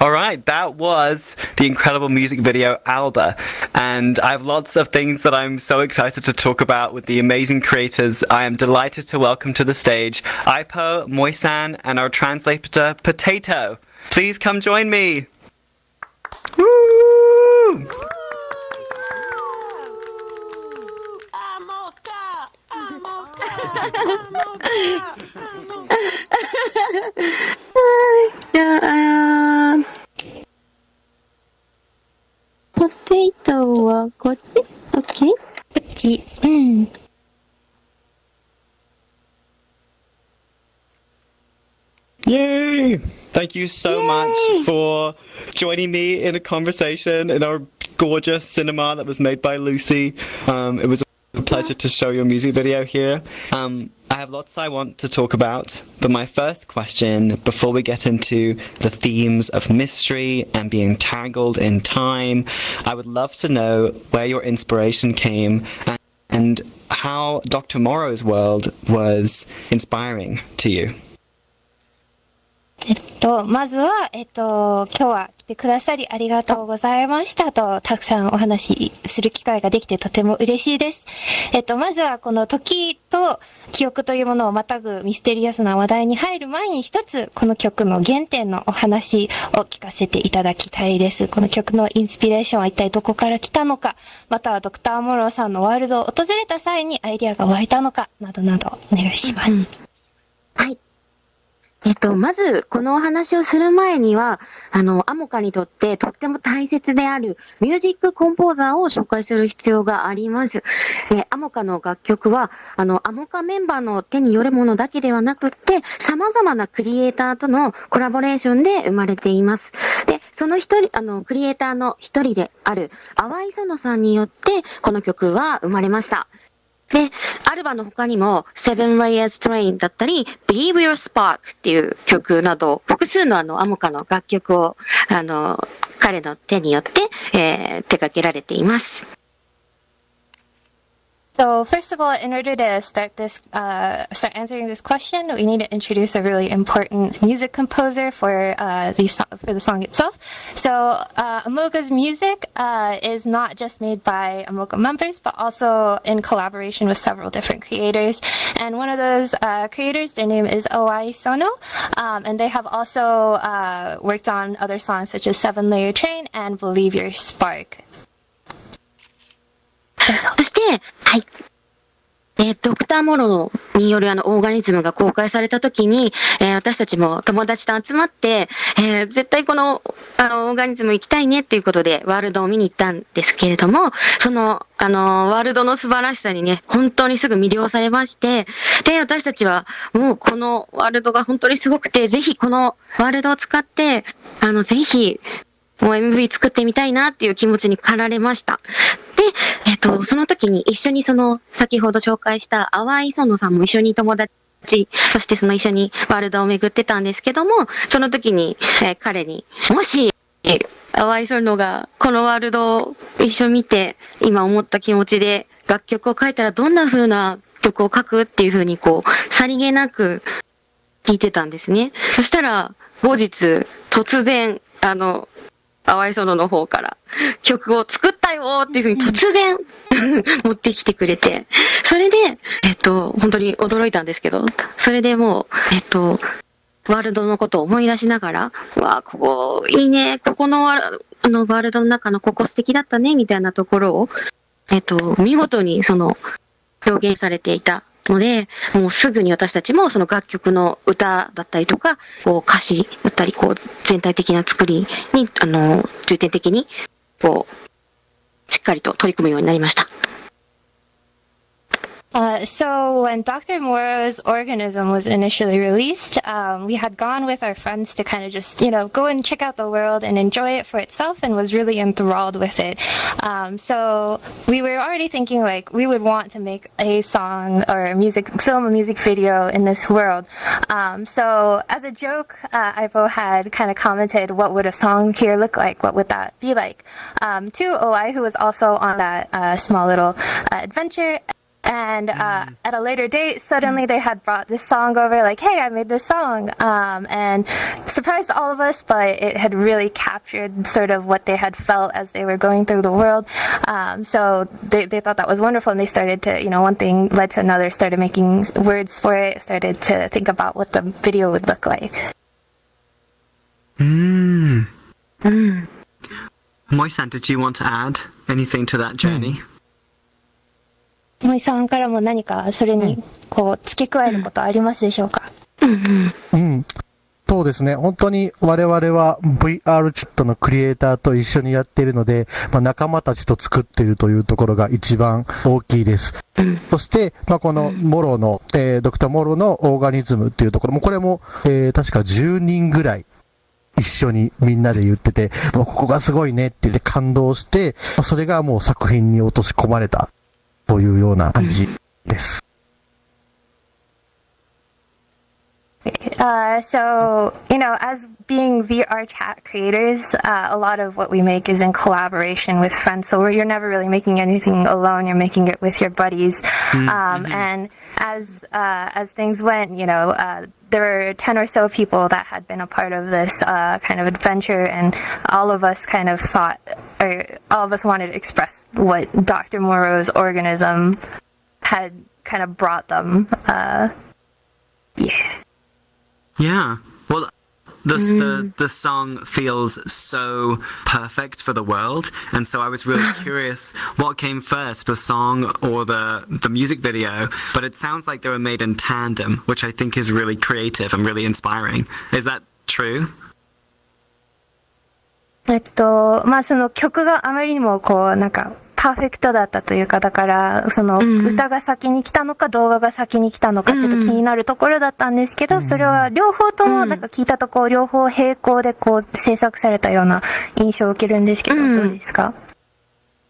Alright, that was the incredible music video ALBA, and I have lots of things that I'm so excited to talk about with the amazing creators. I am delighted to welcome to the stage Ipo, Moisan, and our translator Potato. Please come join me! Woo! Potato はこっち ?OK? こっち。Yay! Thank you so much for joining me in a conversation in our gorgeous cinema that was made by Lucy. It was a pleasure to show your music video here. I have lots I want to talk about, but my first question, before we get into the themes of mystery and being tangled in time, I would love to know where your inspiration came and how Dr. Morrow's world was inspiring to you. まずは、今日は来てくださりありがとうございましたと、たくさんお話しする機会ができてとても嬉しいです。まずはこの時と記憶というものをまたぐミステリアスな話題に入る前に一つ、この曲の原点のお話を聞かせていただきたいです。この曲のインスピレーションは一体どこから来たのか、またはドクター・モローさんのワールドを訪れた際にアイデアが湧いたのか、などなどお願いします。はい。まず、このお話をする前には、アモカにとってとっても大切であるミュージックコンポーザーを紹介する必要があります。アモカの楽曲は、アモカメンバーの手によるものだけではなくって、様々なクリエイターとのコラボレーションで生まれています。で、その一人、クリエイターの一人である、淡井園さんによって、この曲は生まれました。で、アルバの他にも Seven Layers Train だったり Believe Your Spark っていう曲など複数のアモカの楽曲を彼の手によって、手掛けられています。So first of all, in order to start answering this question, we need to introduce a really important music composer for the song itself. So Amoga's music is not just made by Amoga members, but also in collaboration with several different creators. And one of those creators, their name is Owai Sono, and they have also worked on other songs such as Seven Layer Train and Believe Your Spark. そして、はい。ドクターモロによるオーガニズムが公開されたときに、私たちも友達と集まって、絶対この、オーガニズム行きたいねっていうことでワールドを見に行ったんですけれども、その、ワールドの素晴らしさにね、本当にすぐ魅了されまして、で、私たちはもうこのワールドが本当にすごくて、ぜひこのワールドを使って、ぜひ、もう MV 作ってみたいなっていう気持ちに駆られました。で、その時に一緒に先ほど紹介した淡井園さんも一緒に友達、そして一緒にワールドを巡ってたんですけども、その時に、彼に、もし、淡井園がこのワールドを一緒に見て、今思った気持ちで楽曲を書いたらどんな風な曲を書くっていう風にさりげなく聞いてたんですね。そしたら、後日、突然、淡井園の方から曲を作ったよっていう風に突然持ってきてくれて、それで、本当に驚いたんですけど、それでもう、ワールドのことを思い出しながら、わあ、ここいいね、ここのワールドの中のここ素敵だったね、みたいなところを、見事に表現されていたので、もうすぐに私たちもその楽曲の歌だったりとか、歌詞だったり、全体的な作りに、重点的に、しっかりと取り組むようになりました。So when Dr. Moro's organism was initially released, we had gone with our friends to kind of just, go and check out the world and enjoy it for itself, and was really enthralled with it. So we were already thinking like we would want to make a song or film a music video in this world. So as a joke, Ivo had kind of commented, what would a song here look like? What would that be like? To OI, who was also on that small little adventure. And at a later date, suddenly they had brought this song over, like, hey, I made this song, and surprised all of us, but it had really captured sort of what they had felt as they were going through the world. So they thought that was wonderful, and they started to, one thing led to another, started making words for it, started to think about what the video would look like. Moi-san, did you want to add anything to that journey? 森さんからも何かそれに付け加えることありますでしょうか？そうですね。本当に我々は VRChat のクリエイターと一緒にやっているので、仲間たちと作っているというところが一番大きいです。そして、このモロの、ドクターモロのオーガニズムっていうところも、これも、確か10人ぐらい一緒にみんなで言ってて、ここがすごいねって言って感動して、それがもう作品に落とし込まれたというような感じです。So, as being VRChat creators, a lot of what we make is in collaboration with friends. So you're never really making anything alone. You're making it with your buddies. And as things went, there were 10 or so people that had been a part of this kind of adventure, and all of us kind of all of us wanted to express what Dr. Moro's organism had kind of brought them. Yeah. Well, the song feels so perfect for the world, and so I was really curious what came first, the song or the music video. But it sounds like they were made in tandem, which I think is really creative and really inspiring. Is that true? その曲があまりにもパーフェクトだったというか、だからその歌が先に来たのか動画が先に来たのかちょっと気になるところだったんですけど、それは両方とも聞いたところ両方並行で制作されたような印象を受けるんですけど、どうですか？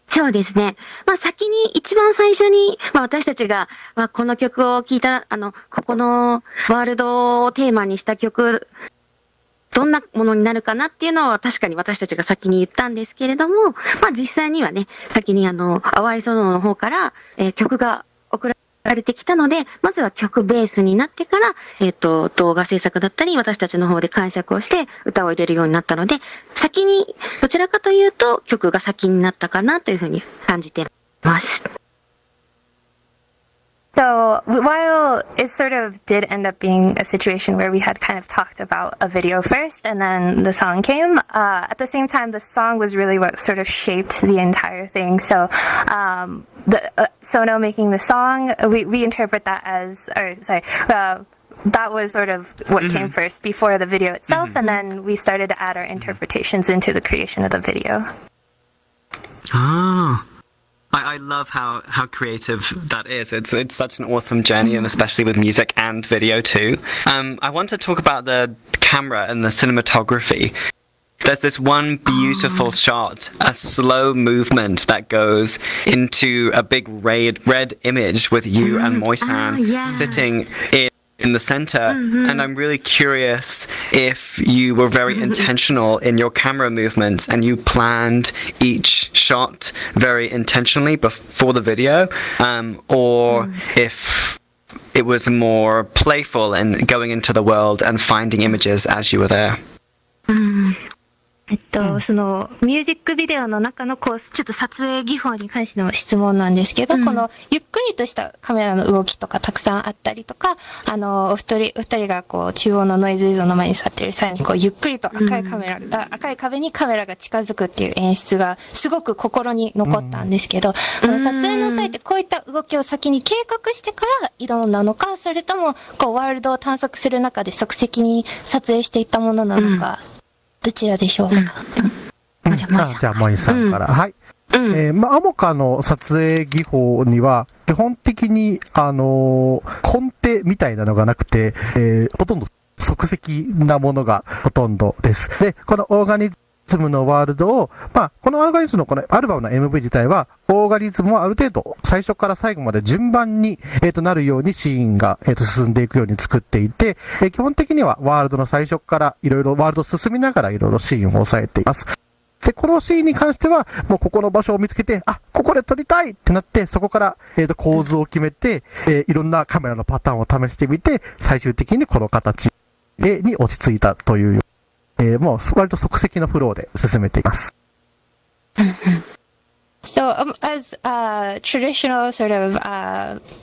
そうですね。先に一番最初に、私たちが、この曲を聴いた、ここのワールドをテーマにした曲、どんなものになるかなっていうのは確かに私たちが先に言ったんですけれども、実際にはね、先に淡い園の方から、曲が送られてきたので、まずは曲ベースになってから、動画制作だったり、私たちの方で解釈をして歌を入れるようになったので、先に、どちらかというと曲が先になったかなというふうに感じてます。So while it sort of did end up being a situation where we had kind of talked about a video first and then the song came, at the same time the song was really what sort of shaped the entire thing. So Sono making the song, we interpret that as, that was sort of what came first before the video itself, and then we started to add our interpretations into the creation of the video. I love how creative that is. It's such an awesome journey, and especially with music and video too. I want to talk about the camera and the cinematography. There's this one beautiful shot, a slow movement that goes into a big red image with you and Moi-san sitting in the center, and I'm really curious if you were very intentional in your camera movements and you planned each shot very intentionally before the video, or if it was more playful and going into the world and finding images as you were there. そのミュージックビデオの中のちょっと撮影技法に関しての質問なんですけど、このゆっくりとしたカメラの動きとかたくさんあったりとか、お二人が中央のノイズ映像の前に座っている際にゆっくりと赤い壁にカメラが近づくっていう演出がすごく心に残ったんですけど、撮影の際ってこういった動きを先に計画してから挑んだのか、それともワールドを探索する中で即席に撮影していったものなのか、どちらでしょうか？じゃあ、モイさんから。はい。アモカの撮影技法には、基本的に、コンテみたいなのがなくて、ほとんど即席なものがほとんどです。で、このオーガニズムのワールドを、このオーガニズムのこのアルバムの MV 自体は、オーガニズムをある程度、最初から最後まで順番に、なるようにシーンが、進んでいくように作っていて、基本的にはワールドの最初からいろいろワールドを進みながらいろいろシーンを抑えています。で、このシーンに関しては、もうここの場所を見つけて、ここで撮りたいってなって、そこから、構図を決めて、いろんなカメラのパターンを試してみて、最終的にこの形に落ち着いたという、もう割と即席のフローで進めています。So, as traditional sort of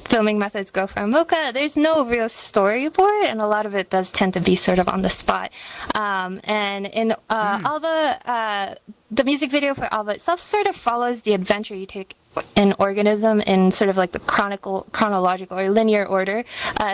filming methods go for Mocha, there's no real storyboard, and a lot of it does tend to be sort of on the spot. And in ALBA, the music video for ALBA itself sort of follows the adventure you take an organism in sort of like the chronological or linear order,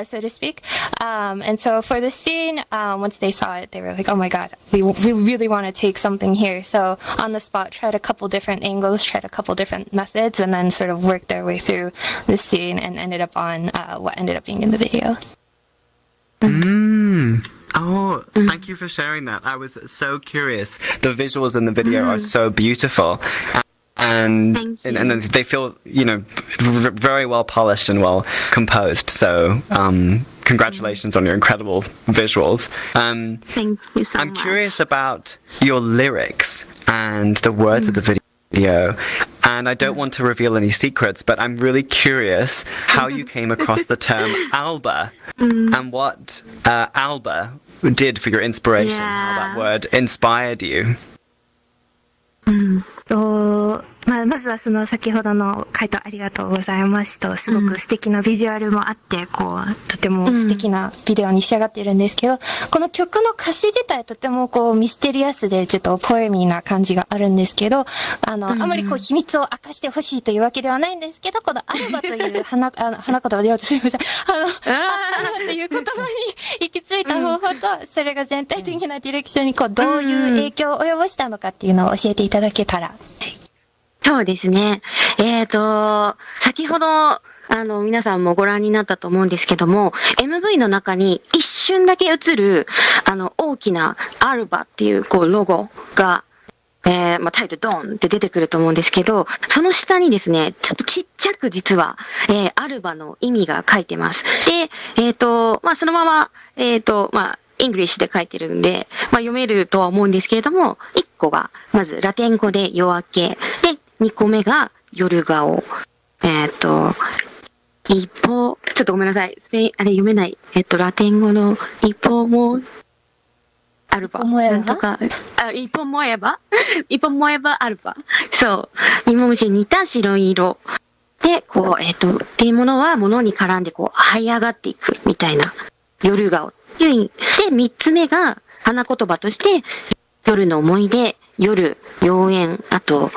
so to speak. And so for the scene, once they saw it, they were like, oh my god, we really want to take something here. So on the spot, tried a couple different angles, tried a couple different methods, and then sort of worked their way through the scene and ended up on what ended up being in the video. Oh, thank you for sharing that. I was so curious. The visuals in the video are so beautiful. And they feel, very well polished and well composed. So, congratulations on your incredible visuals. Thank you so much. I'm curious about your lyrics and the words of the video. And I don't want to reveal any secrets, but I'm really curious how you came across the term ALBA and what ALBA did for your inspiration, how that word inspired you. まずはその先ほどの回答ありがとうございますと、すごく素敵なビジュアルもあって、とても素敵なビデオに仕上がっているんですけど、この曲の歌詞自体とてもミステリアスでちょっとポエミーな感じがあるんですけど、あまり秘密を明かしてほしいというわけではないんですけど、このアルバという花言葉で言おうとしました。アルバという言葉に行き着いた方法と、それが全体的なディレクションにどういう影響を及ぼしたのかっていうのを教えていただけたら。そうですね。先ほど、皆さんもご覧になったと思うんですけども、MV の中に一瞬だけ映る、大きなアルバっていう、ロゴが、タイトルドーンって出てくると思うんですけど、その下にですね、ちょっとちっちゃく実は、アルバの意味が書いてます。で、そのまま、イングリッシュで書いてるんで、読めるとは思うんですけれども、1個が、まずラテン語で夜明け、で、2個目が夜顔。一方、ちょっとごめんなさい。スペイン、あれ読めない。ラテン語の一方も、アルバ。なんとか、一本もえばアルバ。そう。芋虫に似た白色。で、っていうものは物に絡んで這い上がっていくみたいな夜顔。で、3つ目が花言葉として、夜の思い出、夜、妖艶、あと、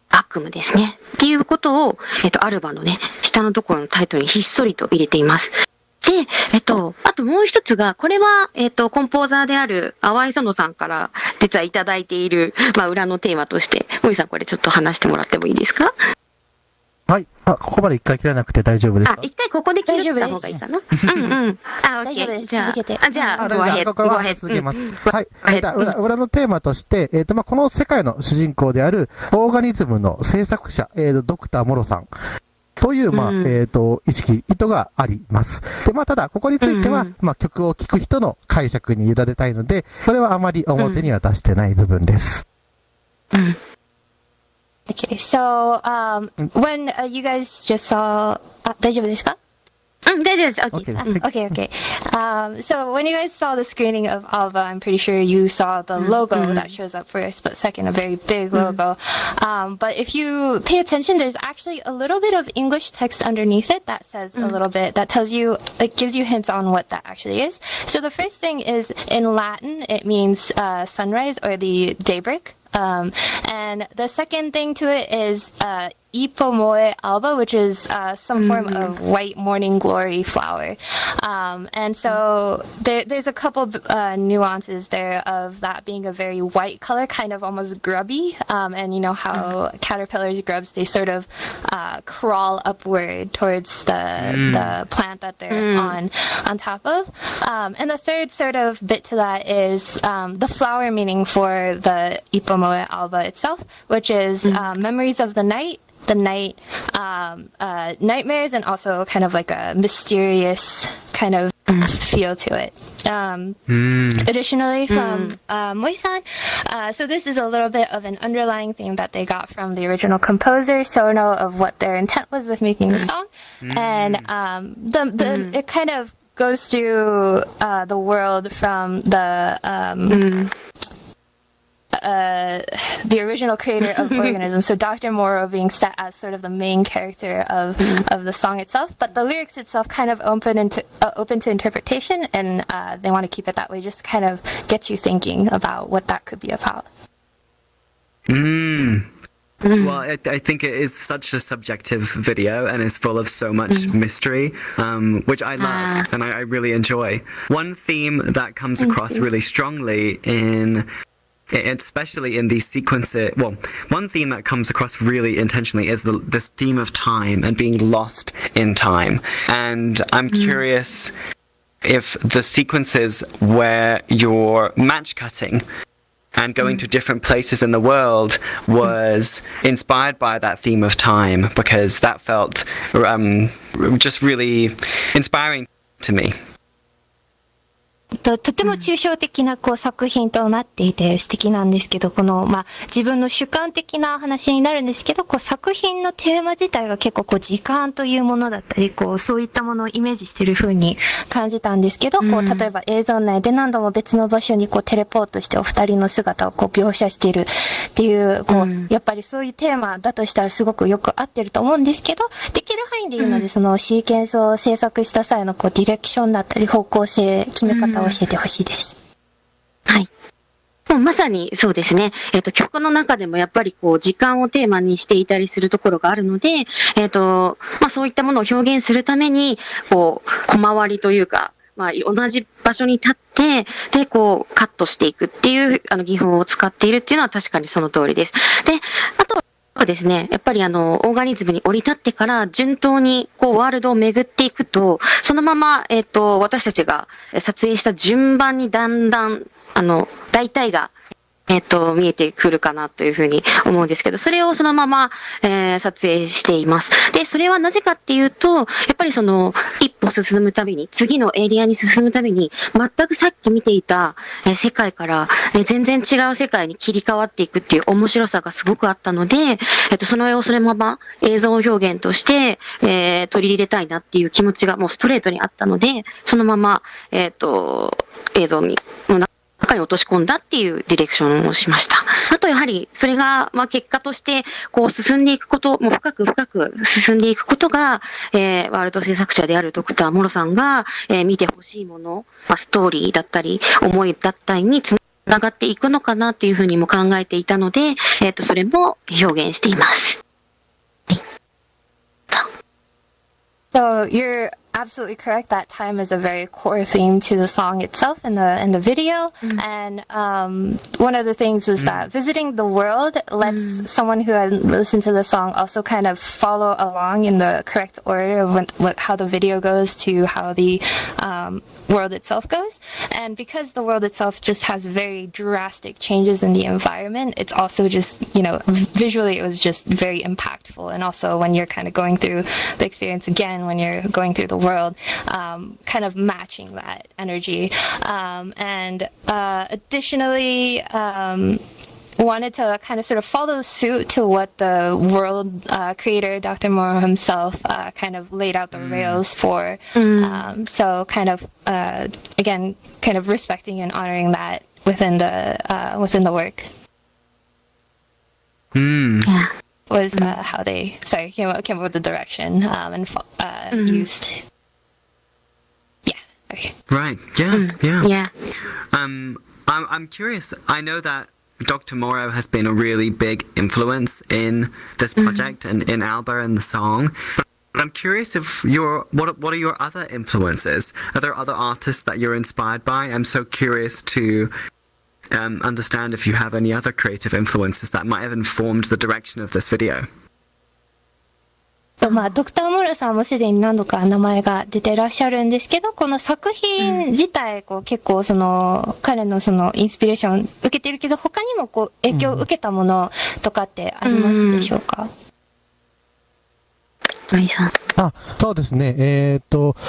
悪夢ですね。っていうことを、アルバのね、下のところのタイトルにひっそりと入れています。で、あともう一つが、これは、コンポーザーである、淡井園さんから、実はいただいている、裏のテーマとして、森さんこれちょっと話してもらってもいいですか？はい。ここまで一回切らなくて大丈夫ですか？一回ここで切った方がいいかな？大丈夫です。続けて。じゃあ、ごアヘッ続けます。はい。裏のテーマとして、この世界の主人公である、オーガニズムの制作者、ドクターモロさん。という、意図があります。で、ただ、ここについては、曲を聴く人の解釈に委ねたいので、それはあまり表には出してない部分です。Okay, so when you guys just saw, 大丈夫ですか？大丈夫です。Okay. So when you guys saw the screening of ALBA, I'm pretty sure you saw the logo that shows up for a split second, a very big logo. But if you pay attention, there's actually a little bit of English text underneath it that says a little bit, that tells you, like gives you hints on what that actually is. So the first thing is, in Latin, it means sunrise or the daybreak. And the second thing to it is Ipomoe alba, which is some form of white morning glory flower. And so there's a couple nuances there of that being a very white color, kind of almost grubby. And you know how caterpillars, grubs, they sort of crawl upward towards the plant that they're on top of. And the third sort of bit to that is the flower meaning for the Ipomoe alba itself, which is memories of the night, nightmares, and also kind of like a mysterious kind of feel to it. Additionally, from Moi-san, so this is a little bit of an underlying theme that they got from the original composer, Sono, of what their intent was with making the song. And it kind of goes through the world from the original creator of Organism, so Dr. Moro being set as sort of the main character of the song itself, but the lyrics itself kind of open to interpretation, and they want to keep it that way, just to kind of get you thinking about what that could be about. Well, I think it is such a subjective video and is full of so much mystery, which I love and I really enjoy. One theme that comes across really strongly especially in these sequences, well, one theme that comes across really intentionally is this theme of time and being lost in time. And I'm curious if the sequences where you're match cutting and going to different places in the world was inspired by that theme of time, because that felt just really inspiring to me. とても抽象的な作品となっていて素敵なんですけど、自分の主観的な話になるんですけど、作品のテーマ自体が結構時間というものだったり、そういったものをイメージしている風に感じたんですけど、例えば映像内で何度も別の場所にテレポートしてお二人の姿を描写しているっていう、やっぱりそういうテーマだとしたらすごくよく合ってると思うんですけど、できる範囲で言うので、そのシーケンスを制作した際のディレクションだったり方向性決め方を教えてほしいです。はい。もうまさにそうですね。曲の中でもやっぱり時間をテーマにしていたりするところがあるので、そういったものを表現するために、小回りというか、同じ場所に立って、で、カットしていくっていう技法を使っているっていうのは確かにその通りです。で、あとはですね、やっぱりオーガニズムに降り立ってから順当にワールドを巡っていくと、そのまま、私たちが撮影した順番にだんだん、大体が、見えてくるかなというふうに思うんですけど、それをそのまま、撮影しています。で、それはなぜかっていうと、やっぱり一歩進むたびに、次のエリアに進むたびに、全くさっき見ていた、世界から、全然違う世界に切り替わっていくっていう面白さがすごくあったので、そのまま映像表現として、取り入れたいなっていう気持ちがもうストレートにあったので、そのまま、映像の中に落とし込んだっていうディレクションをしました。あとやはりそれが結果として進んでいくこと、もう深く進んでいくことが、ワールド制作者であるドクターモロさんが、見てほしいもの、ストーリーだったり思いだったりにつながっていくのかなっていうふうにも考えていたので、それも表現しています。So you're absolutely correct that time is a very core theme to the song itself and the video. And one of the things was that visiting the world lets someone who had listened to the song also kind of follow along in the correct order of how the video goes to how the world itself goes. And because the world itself just has very drastic changes in the environment, it's also just, visually it was just very impactful. And also when you're kind of going through the experience again, when you're going through the world, kind of matching that energy. And additionally, wanted to kind of sort of follow suit to what the world creator, Dr. Moro himself, kind of laid out the rails for. So kind of, again, kind of respecting and honoring that within the work. Was how they came up with the direction and used. Yeah. Okay. Right. Yeah. Yeah. I'm curious. I know that Dr. Morrow has been a really big influence in this project and in ALBA and the song. But I'm curious if what are your other influences? Are there other artists that you're inspired by? I'm so curious to understand if you have any other creative influences that might have informed the direction of this video. まあ、ドクター・モロさんもすでに何度か名前が出てらっしゃるんですけど、この作品自体、こう結構その、彼のそのインスピレーション受けてるけど、他にもこう影響を受けたものとかってありますでしょうか？そうですね。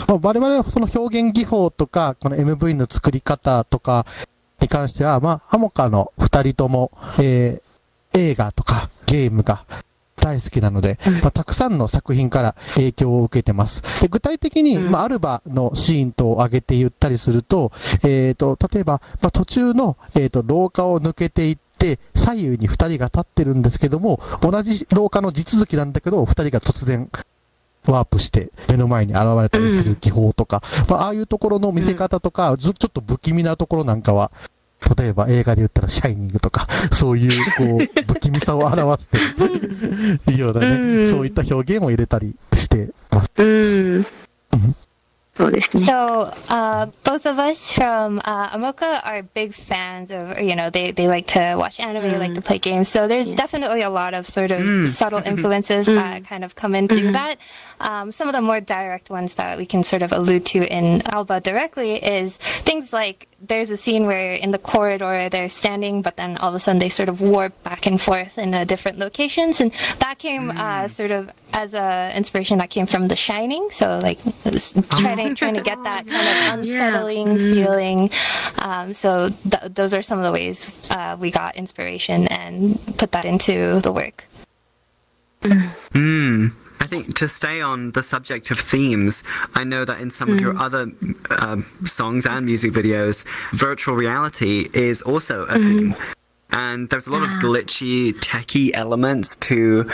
我々はその表現技法とか、この MV の作り方とかに関しては、まあ、アモカの二人とも、映画とかゲームが大好きなので、まあ、たくさんの作品から影響を受けてます。で、具体的に、まあ、アルバのシーンと挙げて言ったりすると、例えば、まあ、途中の、廊下を抜けていって、左右に二人が立ってるんですけども、同じ廊下の地続きなんだけど、二人が突然、ワープして目の前に現れたりする技法とか、まあ、ああいうところの見せ方とか、ちょっと不気味なところなんかは、例えば映画で言ったらシャイニングとか、そういうこう不気味さを表してるようなね、そういった表現を入れたりしてます。So, both of us from Amoka are big fans of, you know, they like to watch anime, like to play games. So there's definitely a lot of sort of subtle influences that kind of come in through that. Some of the more direct ones that we can sort of allude to in ALBA directly is things like there's a scene where in the corridor they're standing, but then all of a sudden they sort of warp back and forth in different locations. And that came sort of as a inspiration that came from The Shining. So like trying to get that kind of unsettling feeling. So those are some of the ways we got inspiration and put that into the work. I think to stay on the subject of themes, I know that in some of your other songs and music videos, virtual reality is also a theme. And there's a lot of glitchy, techie elements to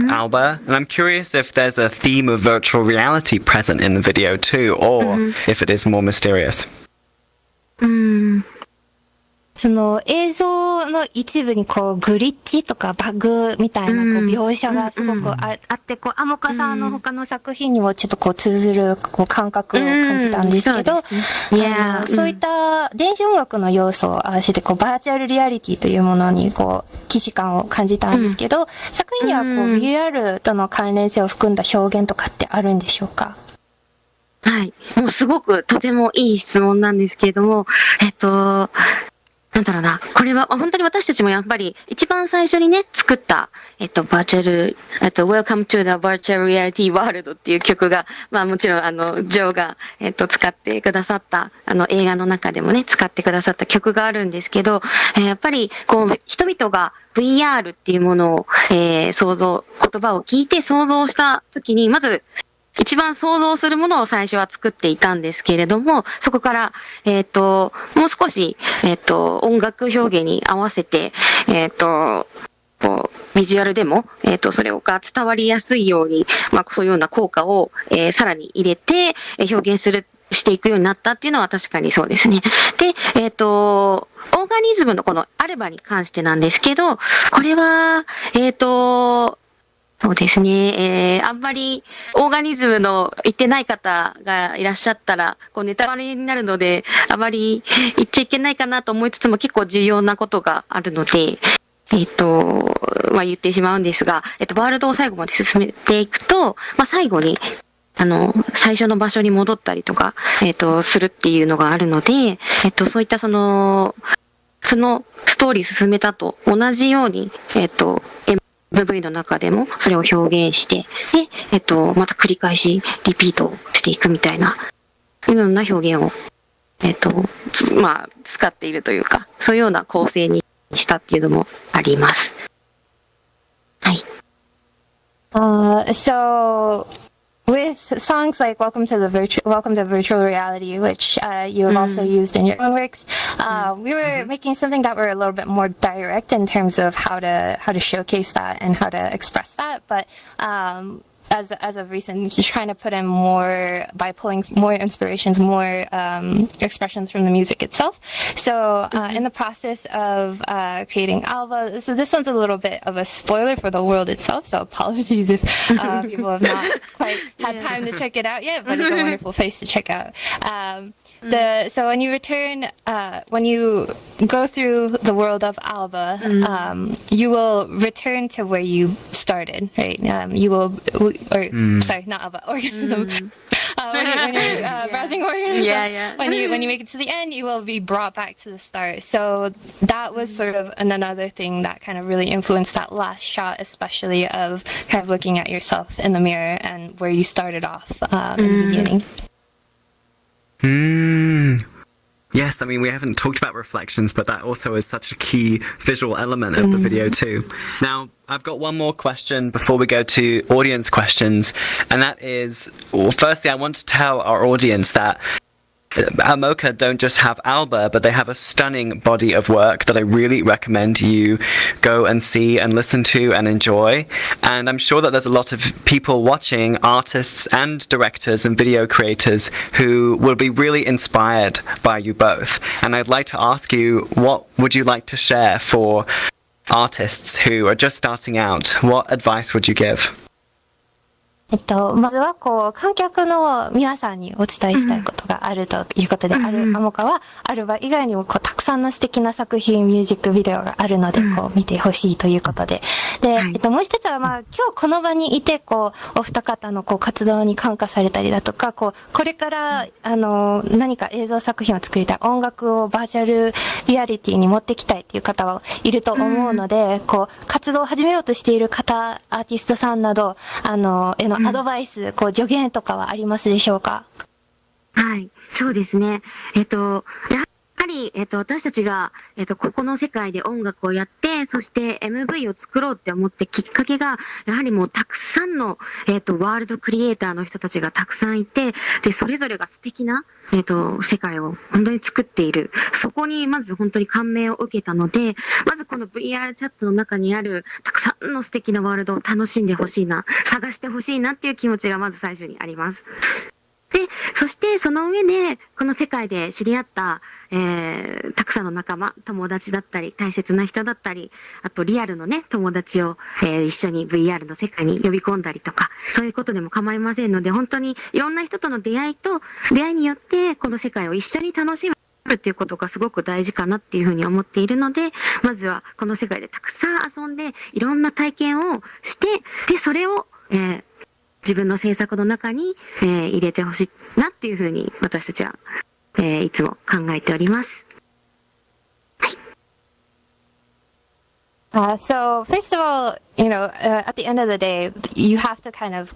ALBA. And I'm curious if there's a theme of virtual reality present in the video too, or if it is more mysterious. その映像の一部にこうグリッチとかバグみたいなこう描写がすごくあって、こうアモカさんの他の作品にもちょっとこう通ずるこう感覚を感じたんですけど、そういった電子音楽の要素を合わせてこうバーチャルリアリティというものにこう既視感を感じたんですけど、作品にはこう VR との関連性を含んだ表現とかってあるんでしょうか？はい。もうすごくとてもいい質問なんですけれども、なんだろうな。これは本当に私たちもやっぱり一番最初にね、作った、バーチャル、Welcome to the Virtual Reality World っていう曲が、まあもちろんジョーが、使ってくださった、映画の中でもね、使ってくださった曲があるんですけど、やっぱり、こう、人々が VR っていうものを、言葉を聞いて想像したときに、まず、一番想像するものを最初は作っていたんですけれども、そこから、もう少し、音楽表現に合わせて、こうビジュアルでも、それが伝わりやすいように、まあ、そういうような効果を、さらに入れて、表現していくようになったっていうのは確かにそうですね。で、オーガニズムのこのアルバに関してなんですけど、これは、そうですね。あんまりオーガニズムの言ってない方がいらっしゃったら、こうネタバレになるので、あまり言っちゃいけないかなと思いつつも結構重要なことがあるので、まあ、言ってしまうんですが、ワールドを最後まで進めていくと、まあ、最後に、最初の場所に戻ったりとか、するっていうのがあるので、そういったそのストーリー進めたと同じように、MV の中でもそれを表現して、で、また繰り返しリピートしていくみたいな、いろんな表現を、まあ、使っているというか、そういうような構成にしたっていうのもあります。はい。So with songs like Welcome to Virtual Reality, which you have also used in your own works, we were making something that were a little bit more direct in terms of how to showcase that and how to express that. But as of recent, just trying to put in more by pulling more inspirations, more expressions from the music itself. So in the process of creating ALBA, so this one's a little bit of a spoiler for the world itself. So apologies if people have not quite had time to check it out yet, but it's a wonderful place to check out. So when you return, when you go through the world of ALBA, you will return to where you started, right? You will, sorry, not ALBA, organism. When you're browsing organism, when you make it to the end, you will be brought back to the start. So that was sort of another thing that kind of really influenced that last shot, especially of kind of looking at yourself in the mirror and where you started off in the beginning. Yes, I mean, we haven't talked about reflections, but that also is such a key visual element of the video too. Now, I've got one more question before we go to audience questions, and that is, well, firstly, I want to tell our audience that Amoka don't just have ALBA, but they have a stunning body of work that I really recommend you go and see and listen to and enjoy. And I'm sure that there's a lot of people watching, artists and directors and video creators, who will be really inspired by you both. And I'd like to ask you, what would you like to share for artists who are just starting out? What advice would you give? まずは観客の皆さんにお伝えしたいことがあるということで、アモカはアルバ以外にもたくさんの素敵な作品、ミュージックビデオがあるので、見てほしいということで。で、もう一つは今日この場にいて、お二方の活動に感化されたりだとか、これから何か映像作品を作りたい、音楽をバーチャルリアリティに持ってきたいっていう方はいると思うので、活動を始めようとしている方、アーティストさんなど、へのアドバイス、助言とかはありますでしょうか？はい、そうですね。やはり、私たちが、ここの世界で音楽をやって、そして MV を作ろうって思ってきっかけが、やはりもうたくさんの、ワールドクリエイターの人たちがたくさんいて、で、それぞれが素敵な、世界を本当に作っている。そこにまず本当に感銘を受けたので、まずこの VR チャットの中にあるたくさんの素敵なワールドを楽しんでほしいな、探してほしいなっていう気持ちがまず最初にあります。で、そしてその上で、この世界で知り合った、たくさんの仲間、友達だったり、大切な人だったり、あとリアルのね、友達を、一緒に VR の世界に呼び込んだりとか、そういうことでも構いませんので、本当にいろんな人との出会いによって、この世界を一緒に楽しむっていうことがすごく大事かなっていうふうに思っているので、まずはこの世界でたくさん遊んで、いろんな体験をして、で、それを、自分の制作の中に、入れてほしいなっていうふうに私たちは、いつも考えております。So first of all, at the end of the day, you have to kind of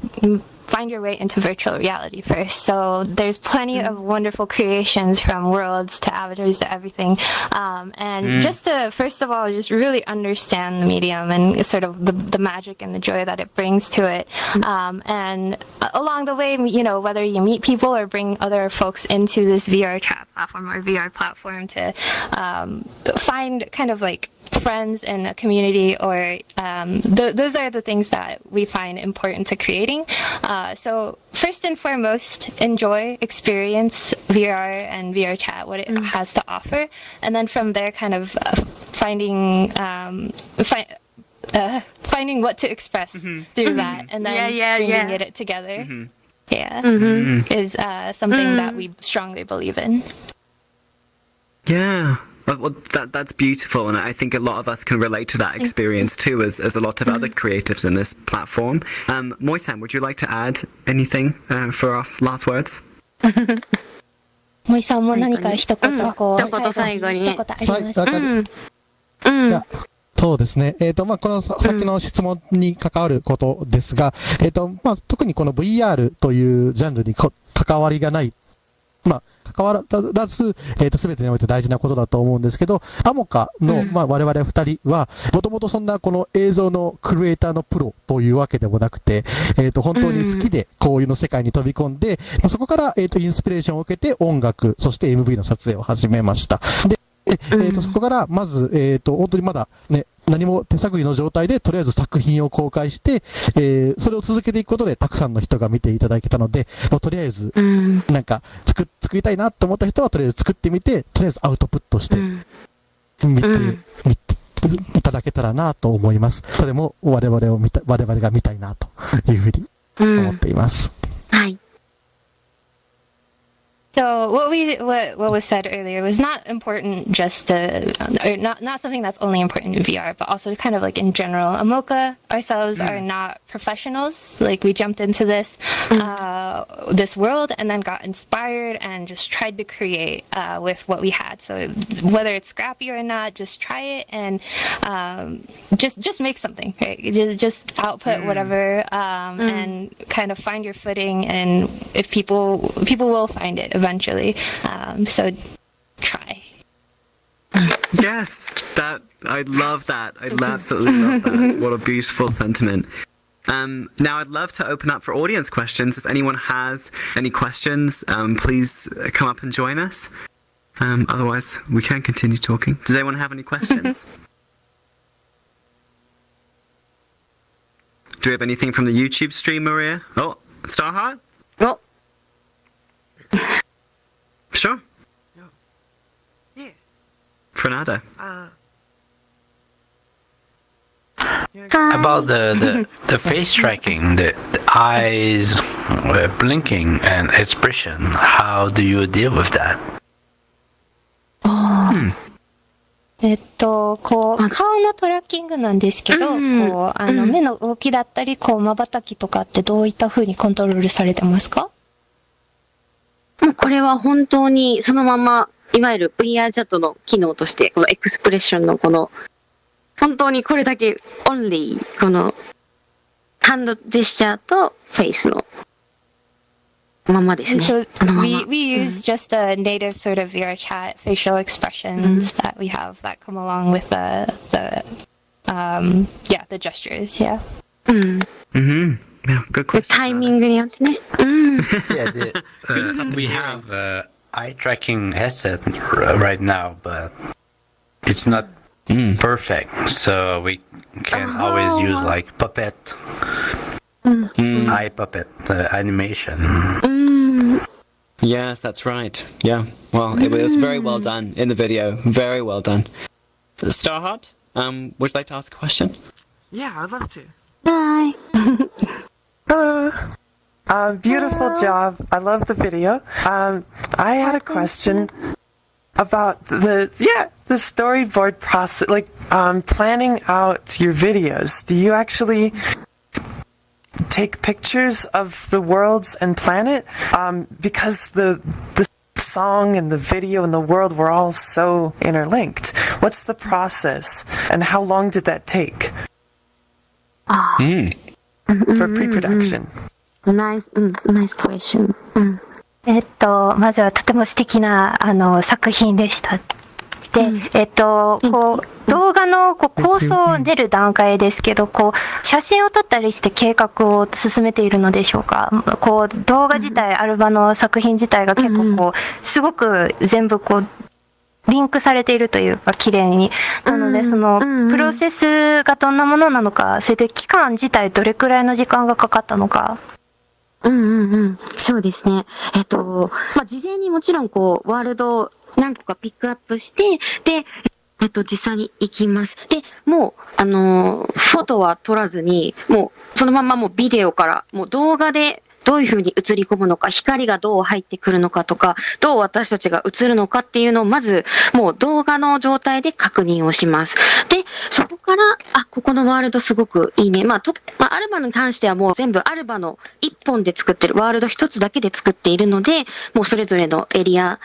find your way into virtual reality first. So there's plenty of wonderful creations, from worlds to avatars to everything. And just to, first of all, just really understand the medium and sort of the magic and the joy that it brings to it. And along the way, whether you meet people or bring other folks into this VRChat platform or VR platform to find kind of like friends in a community, or those are the things that we find important to creating. So first and foremost, enjoy, experience VR and VRChat, what it has to offer, and then from there, kind of finding what to express through that, and then bringing it together. Is something that we strongly believe in. Yeah. Well, that's beautiful, and I think a lot of us can relate to that experience too, as a lot of other creatives in this platform. Moi-san, would you like to add anything for our last words? モイさんも何か一言最後に一言ありますか？そうですね。このさっきの質問に関わることですが、特にこの VR というジャンルに関わりがない、関わらず、すべてにおいて大事なことだと思うんですけど、アモカの、我々二人は、もともとそんなこの映像のクリエイターのプロというわけでもなくて、本当に好きでこういうの世界に飛び込んで、そこから、インスピレーションを受けて音楽、そして MV の撮影を始めました。でそこからまず、本当にまだね、何も手探りの状態で、とりあえず作品を公開して、それを続けていくことで、たくさんの人が見ていただけたので、もうとりあえず、なんか作りたいなと思った人は、とりあえず作ってみて、とりあえずアウトプットして、見ていただけたらなと思います。それも我々が見たいなというふうに思っています。はい。So what was said earlier was not important just to, or not something that's only important in VR, but also kind of like in general. Amoka ourselves are not professionals. Like we jumped into this this world and then got inspired and just tried to create with what we had. So whether it's scrappy or not, just try it and just make something. Right? Just output whatever and kind of find your footing. And if people will find it eventually. So try. Yes, I love that. I absolutely love that. What a beautiful sentiment. Now I'd love to open up for audience questions. If anyone has any questions, please come up and join us. Otherwise, we can continue talking. Does anyone have any questions? Do we have anything from the YouTube stream, Maria? Oh, Starheart? Oh. Sure. Yeah. Fernando. About the face tracking, the eyes blinking and expression, how do you deal with that? こう顔のトラッキングなんですけど、こう目の動きだったり、こう瞬きとかってどういった風にコントロールされてますか？もうこれは本当にそのまま、いわゆる VR チャットの機能として、このエクスプレッションのこの、本当にこれだけ、オンリー、この、ハンドジェスチャーとフェイスのままですね。So we use just the native sort of VRChat facial expressions that we have that come along with the gestures, yeah. Yeah, good question. タイミングによってね。Yeah, we have eye tracking headset right now, but it's not perfect. So we can always use like puppet, eye puppet animation. Yes, that's right. Yeah. Well, it was very well done in the video. Very well done. Starheart, would you like to ask a question? Yeah, I'd love to. Hi. Hello. Beautiful job. I love the video. I had a question about the storyboard process, like planning out your videos. Do you actually take pictures of the worlds and plan it? Because the song and the video and the world were all so interlinked. What's the process and how long did that take? For pre-production. Nice question. まずはとても素敵な作品でした。で、こう動画の構想を練る段階ですけど、こう写真を撮ったりして計画を進めているのでしょうか。こう動画自体、アルバの作品自体が結構こうすごく全部こうリンクされているというか綺麗に。なのでそのプロセスがどんなものなのか、それで期間自体どれくらいの時間がかかったのか。そうですね。事前にもちろんこうワールドを何個かピックアップして、で、実際に行きます。で、もう、フォトは撮らずに、もう、そのままもうビデオから、もう動画でどういう風に映り込むのか、光がどう入ってくるのかとか、どう私たちが映るのかっていうのを、まず、もう動画の状態で確認をします。で、そこから、ここのワールドすごくいいね。アルバに関してはもう全部アルバの一本で作ってる、ワールド一つだけで作っているので、もうそれぞれのエリア、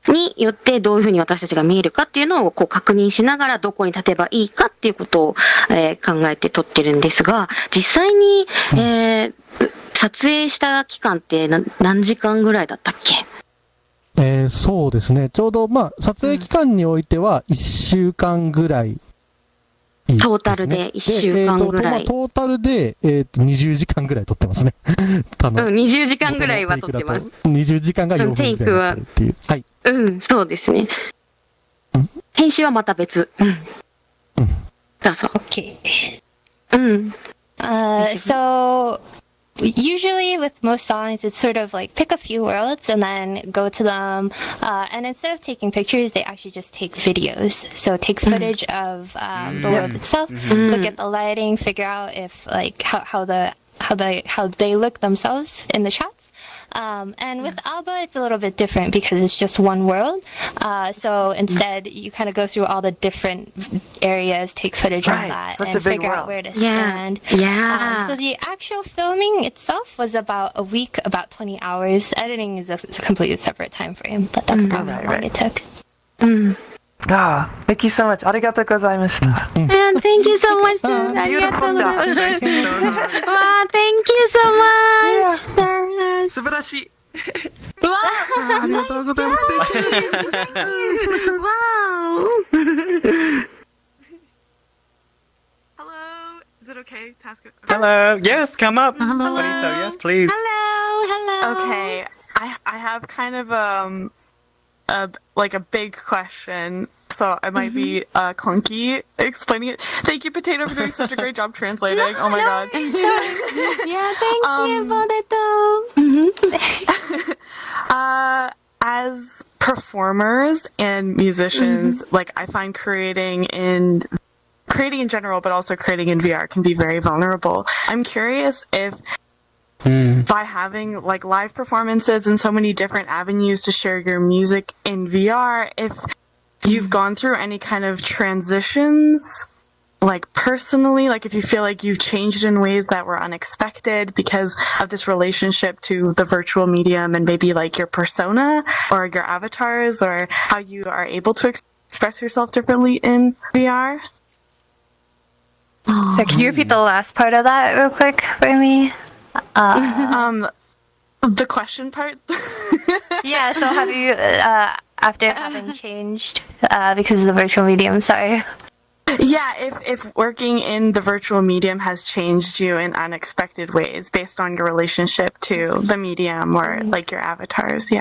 によってどういうふうに私たちが見えるかっていうのをこう確認しながらどこに立てばいいかっていうことを、考えて撮ってるんですが、実際に、撮影した期間って何時間ぐらいだったっけ？そうですね。ちょうど撮影期間においては1週間ぐらい。トータルで1週間ぐらい。トータルで、20時間ぐらい撮ってますね。20時間ぐらいは撮ってます。20時間が4分ぐらい撮ってるっていう。はい。そうですね。編集はまた別。うん。どうぞ。Okay. うん。So usually with most songs, it's sort of like pick a few worlds and then go to them. And instead of taking pictures, they actually just take videos. So take footage of the world itself, look at the lighting, figure out if like how they look themselves in the shots. And with ALBA, it's a little bit different because it's just one world. So instead, you kind of go through all the different areas, take footage of that, and figure out where to stand. Yeah. So the actual filming itself was about a week, about 20 hours. Editing is a completely separate time frame, but that's about how long it took. Thank you so much. ありがとうございました。And thank you so much. ありがとうございます。Thank you so much. 素晴らしい。わあ、ありがとうございます。Hello. Is it okay to ask? Hello. Yes, come up. Hello. Bonito, yes, please. Hello. Okay. I have kind of a big question, so I might be clunky explaining it. Thank you, Potato, for doing such a great job translating. Oh my god. Yeah, thank you, as performers and musicians, like I find creating in general, but also creating in VR can be very vulnerable. I'm curious if by having like live performances and so many different avenues to share your music in VR, if you've gone through any kind of transitions, like personally, like if you feel like you've changed in ways that were unexpected because of this relationship to the virtual medium and maybe like your persona or your avatars, or how you are able to express yourself differently in VR. So can you repeat the last part of that real quick for me? The question part? Yeah, so have you, after having changed because of the virtual medium, sorry. Yeah, if working in the virtual medium has changed you in unexpected ways based on your relationship to the medium or like your avatars, yeah.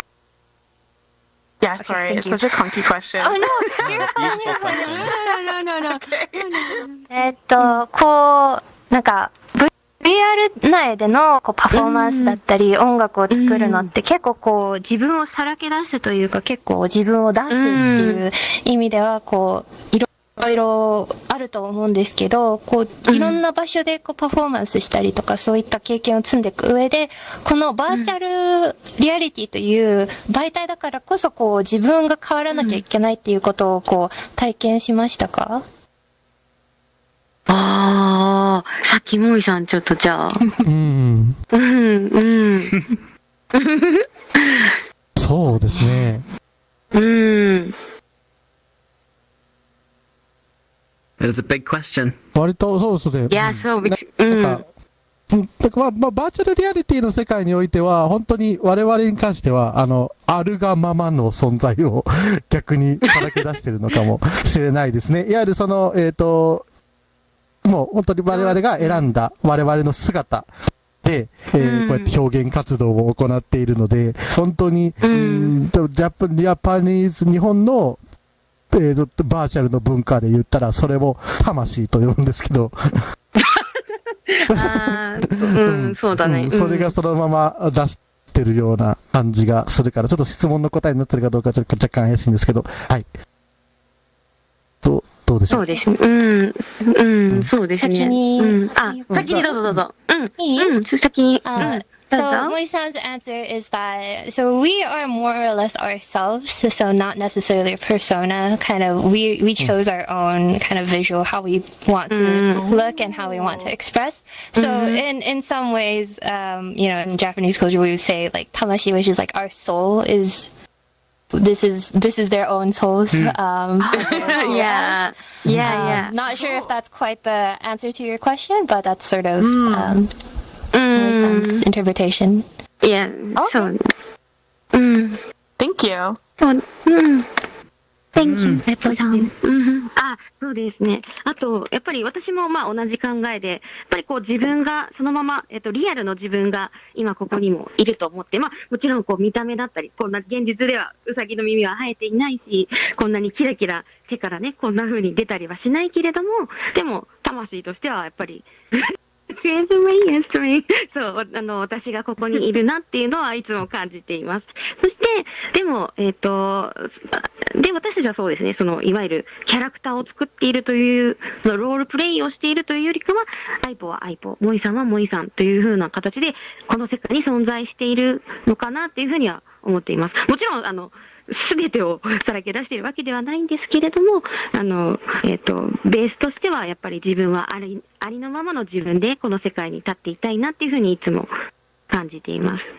Yeah, sorry, it's such a clunky question. Oh no, you're No. こう、なんか、VR 内でのこうパフォーマンスだったり、音楽を作るのって結構こう自分をさらけ出すというか、結構自分を出すっていう意味ではこういろいろあると思うんですけど、こういろんな場所でこうパフォーマンスしたりとか、そういった経験を積んでいく上で、このバーチャルリアリティという媒体だからこそこう自分が変わらなきゃいけないっていうことをこう体験しましたか？さっきモイさんちょっとじゃあ。そうですね。It is a big question. 割とそうですね。いや、そう、バーチャルリアリティの世界においては、本当に我々に関しては、あるがままの存在を逆にさらけ出してるのかもしれないですね。いわゆるその、もう本当に我々が選んだ我々の姿で、こうやって表現活動を行っているので、本当に、ジャパニーズ、日本の、バーチャルの文化で言ったら、それも魂と呼ぶんですけど。そうだね。それがそのまま出してるような感じがするから、ちょっと質問の答えになってるかどうかちょっと若干怪しいんですけど、はい。どうでしょう？そうですね。そうですね。先にどうぞ。先に。So Moisan's answer is that so we are more or less ourselves, so not necessarily a persona. Kind of we chose our own kind of visual, how we want to look and how we want to express. So in some ways, in Japanese culture we would say like tamashi, which is like our soul is. This is their own souls. Yeah. Not sure if that's quite the answer to your question, but that's sort of Moisan's interpretation. Yeah. Okay. So. Thank you. Thank you.あ、そうですね。あと、やっぱり私もまあ同じ考えで、やっぱりこう自分がそのまま、リアルの自分が今ここにもいると思って、まあもちろんこう見た目だったり、こんな現実ではウサギの耳は生えていないし、こんなにキラキラ手からね、こんな風に出たりはしないけれども、でも魂としてはやっぱり、そう、私がここにいるなっていうのはいつも感じています。そして、でも、で、私たちはそうですね、いわゆるキャラクターを作っているという、ロールプレイをしているというよりかは、アイポはアイポ、モイさんはモイさんという風な形で、この世界に存在しているのかなっていう風には思っています。もちろん、すべてをさらけ出しているわけではないんですけれども、ベースとしてはやっぱり自分はありのままの自分でこの世界に立っていたいなっていうふうにいつも感じています。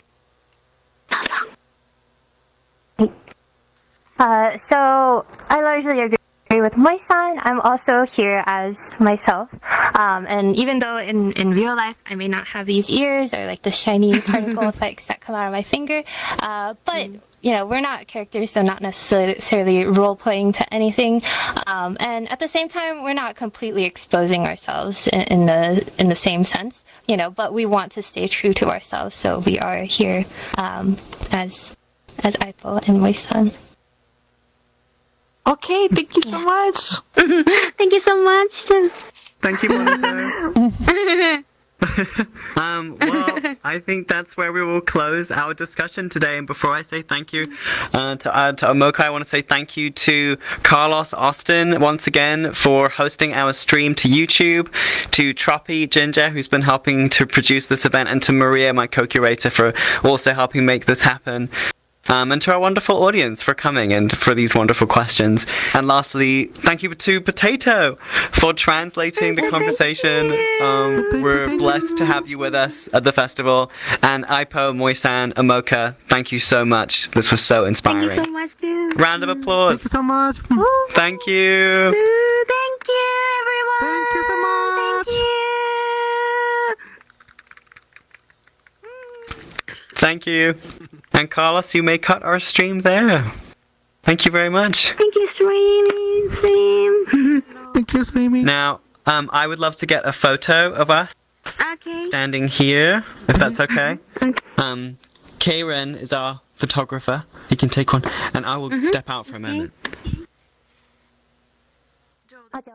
So I largely agree with Moisan. I'm also here as myself. And even though in real life I may not have these ears or like the shiny particle effects that come out of my finger, but you know, we're not characters, so not necessarily role-playing to anything. And at the same time, we're not completely exposing ourselves in the same sense, you know, but we want to stay true to ourselves, so we are here as Aipo and Moisan. Okay, thank you so much. Thank you so much. Thank you, Monica. Well, I think that's where we will close our discussion today. And before I say thank you to Omoka, I want to say thank you to Carlos Austin once again for hosting our stream to YouTube, to Troppy Ginger, who's been helping to produce this event, and to Maria, my co-curator, for also helping make this happen. And to our wonderful audience for coming and for these wonderful questions. And lastly, thank you to Potato for translating the conversation. We're blessed to have you with us at the festival. And Aipo, Moisan, Omoka, thank you so much. This was so inspiring. Thank you so much, too. Round of applause. Thank you so much. Thank you. Thank you, everyone. Thank you so much. Thank you. And Carlos, you may cut our stream there. Thank you very much. Thank you, Stream. Thank you, Streamy. Now, I would love to get a photo of us standing here, if that's okay. Karen is our photographer. He can take one, and I will step out for a moment. Okay.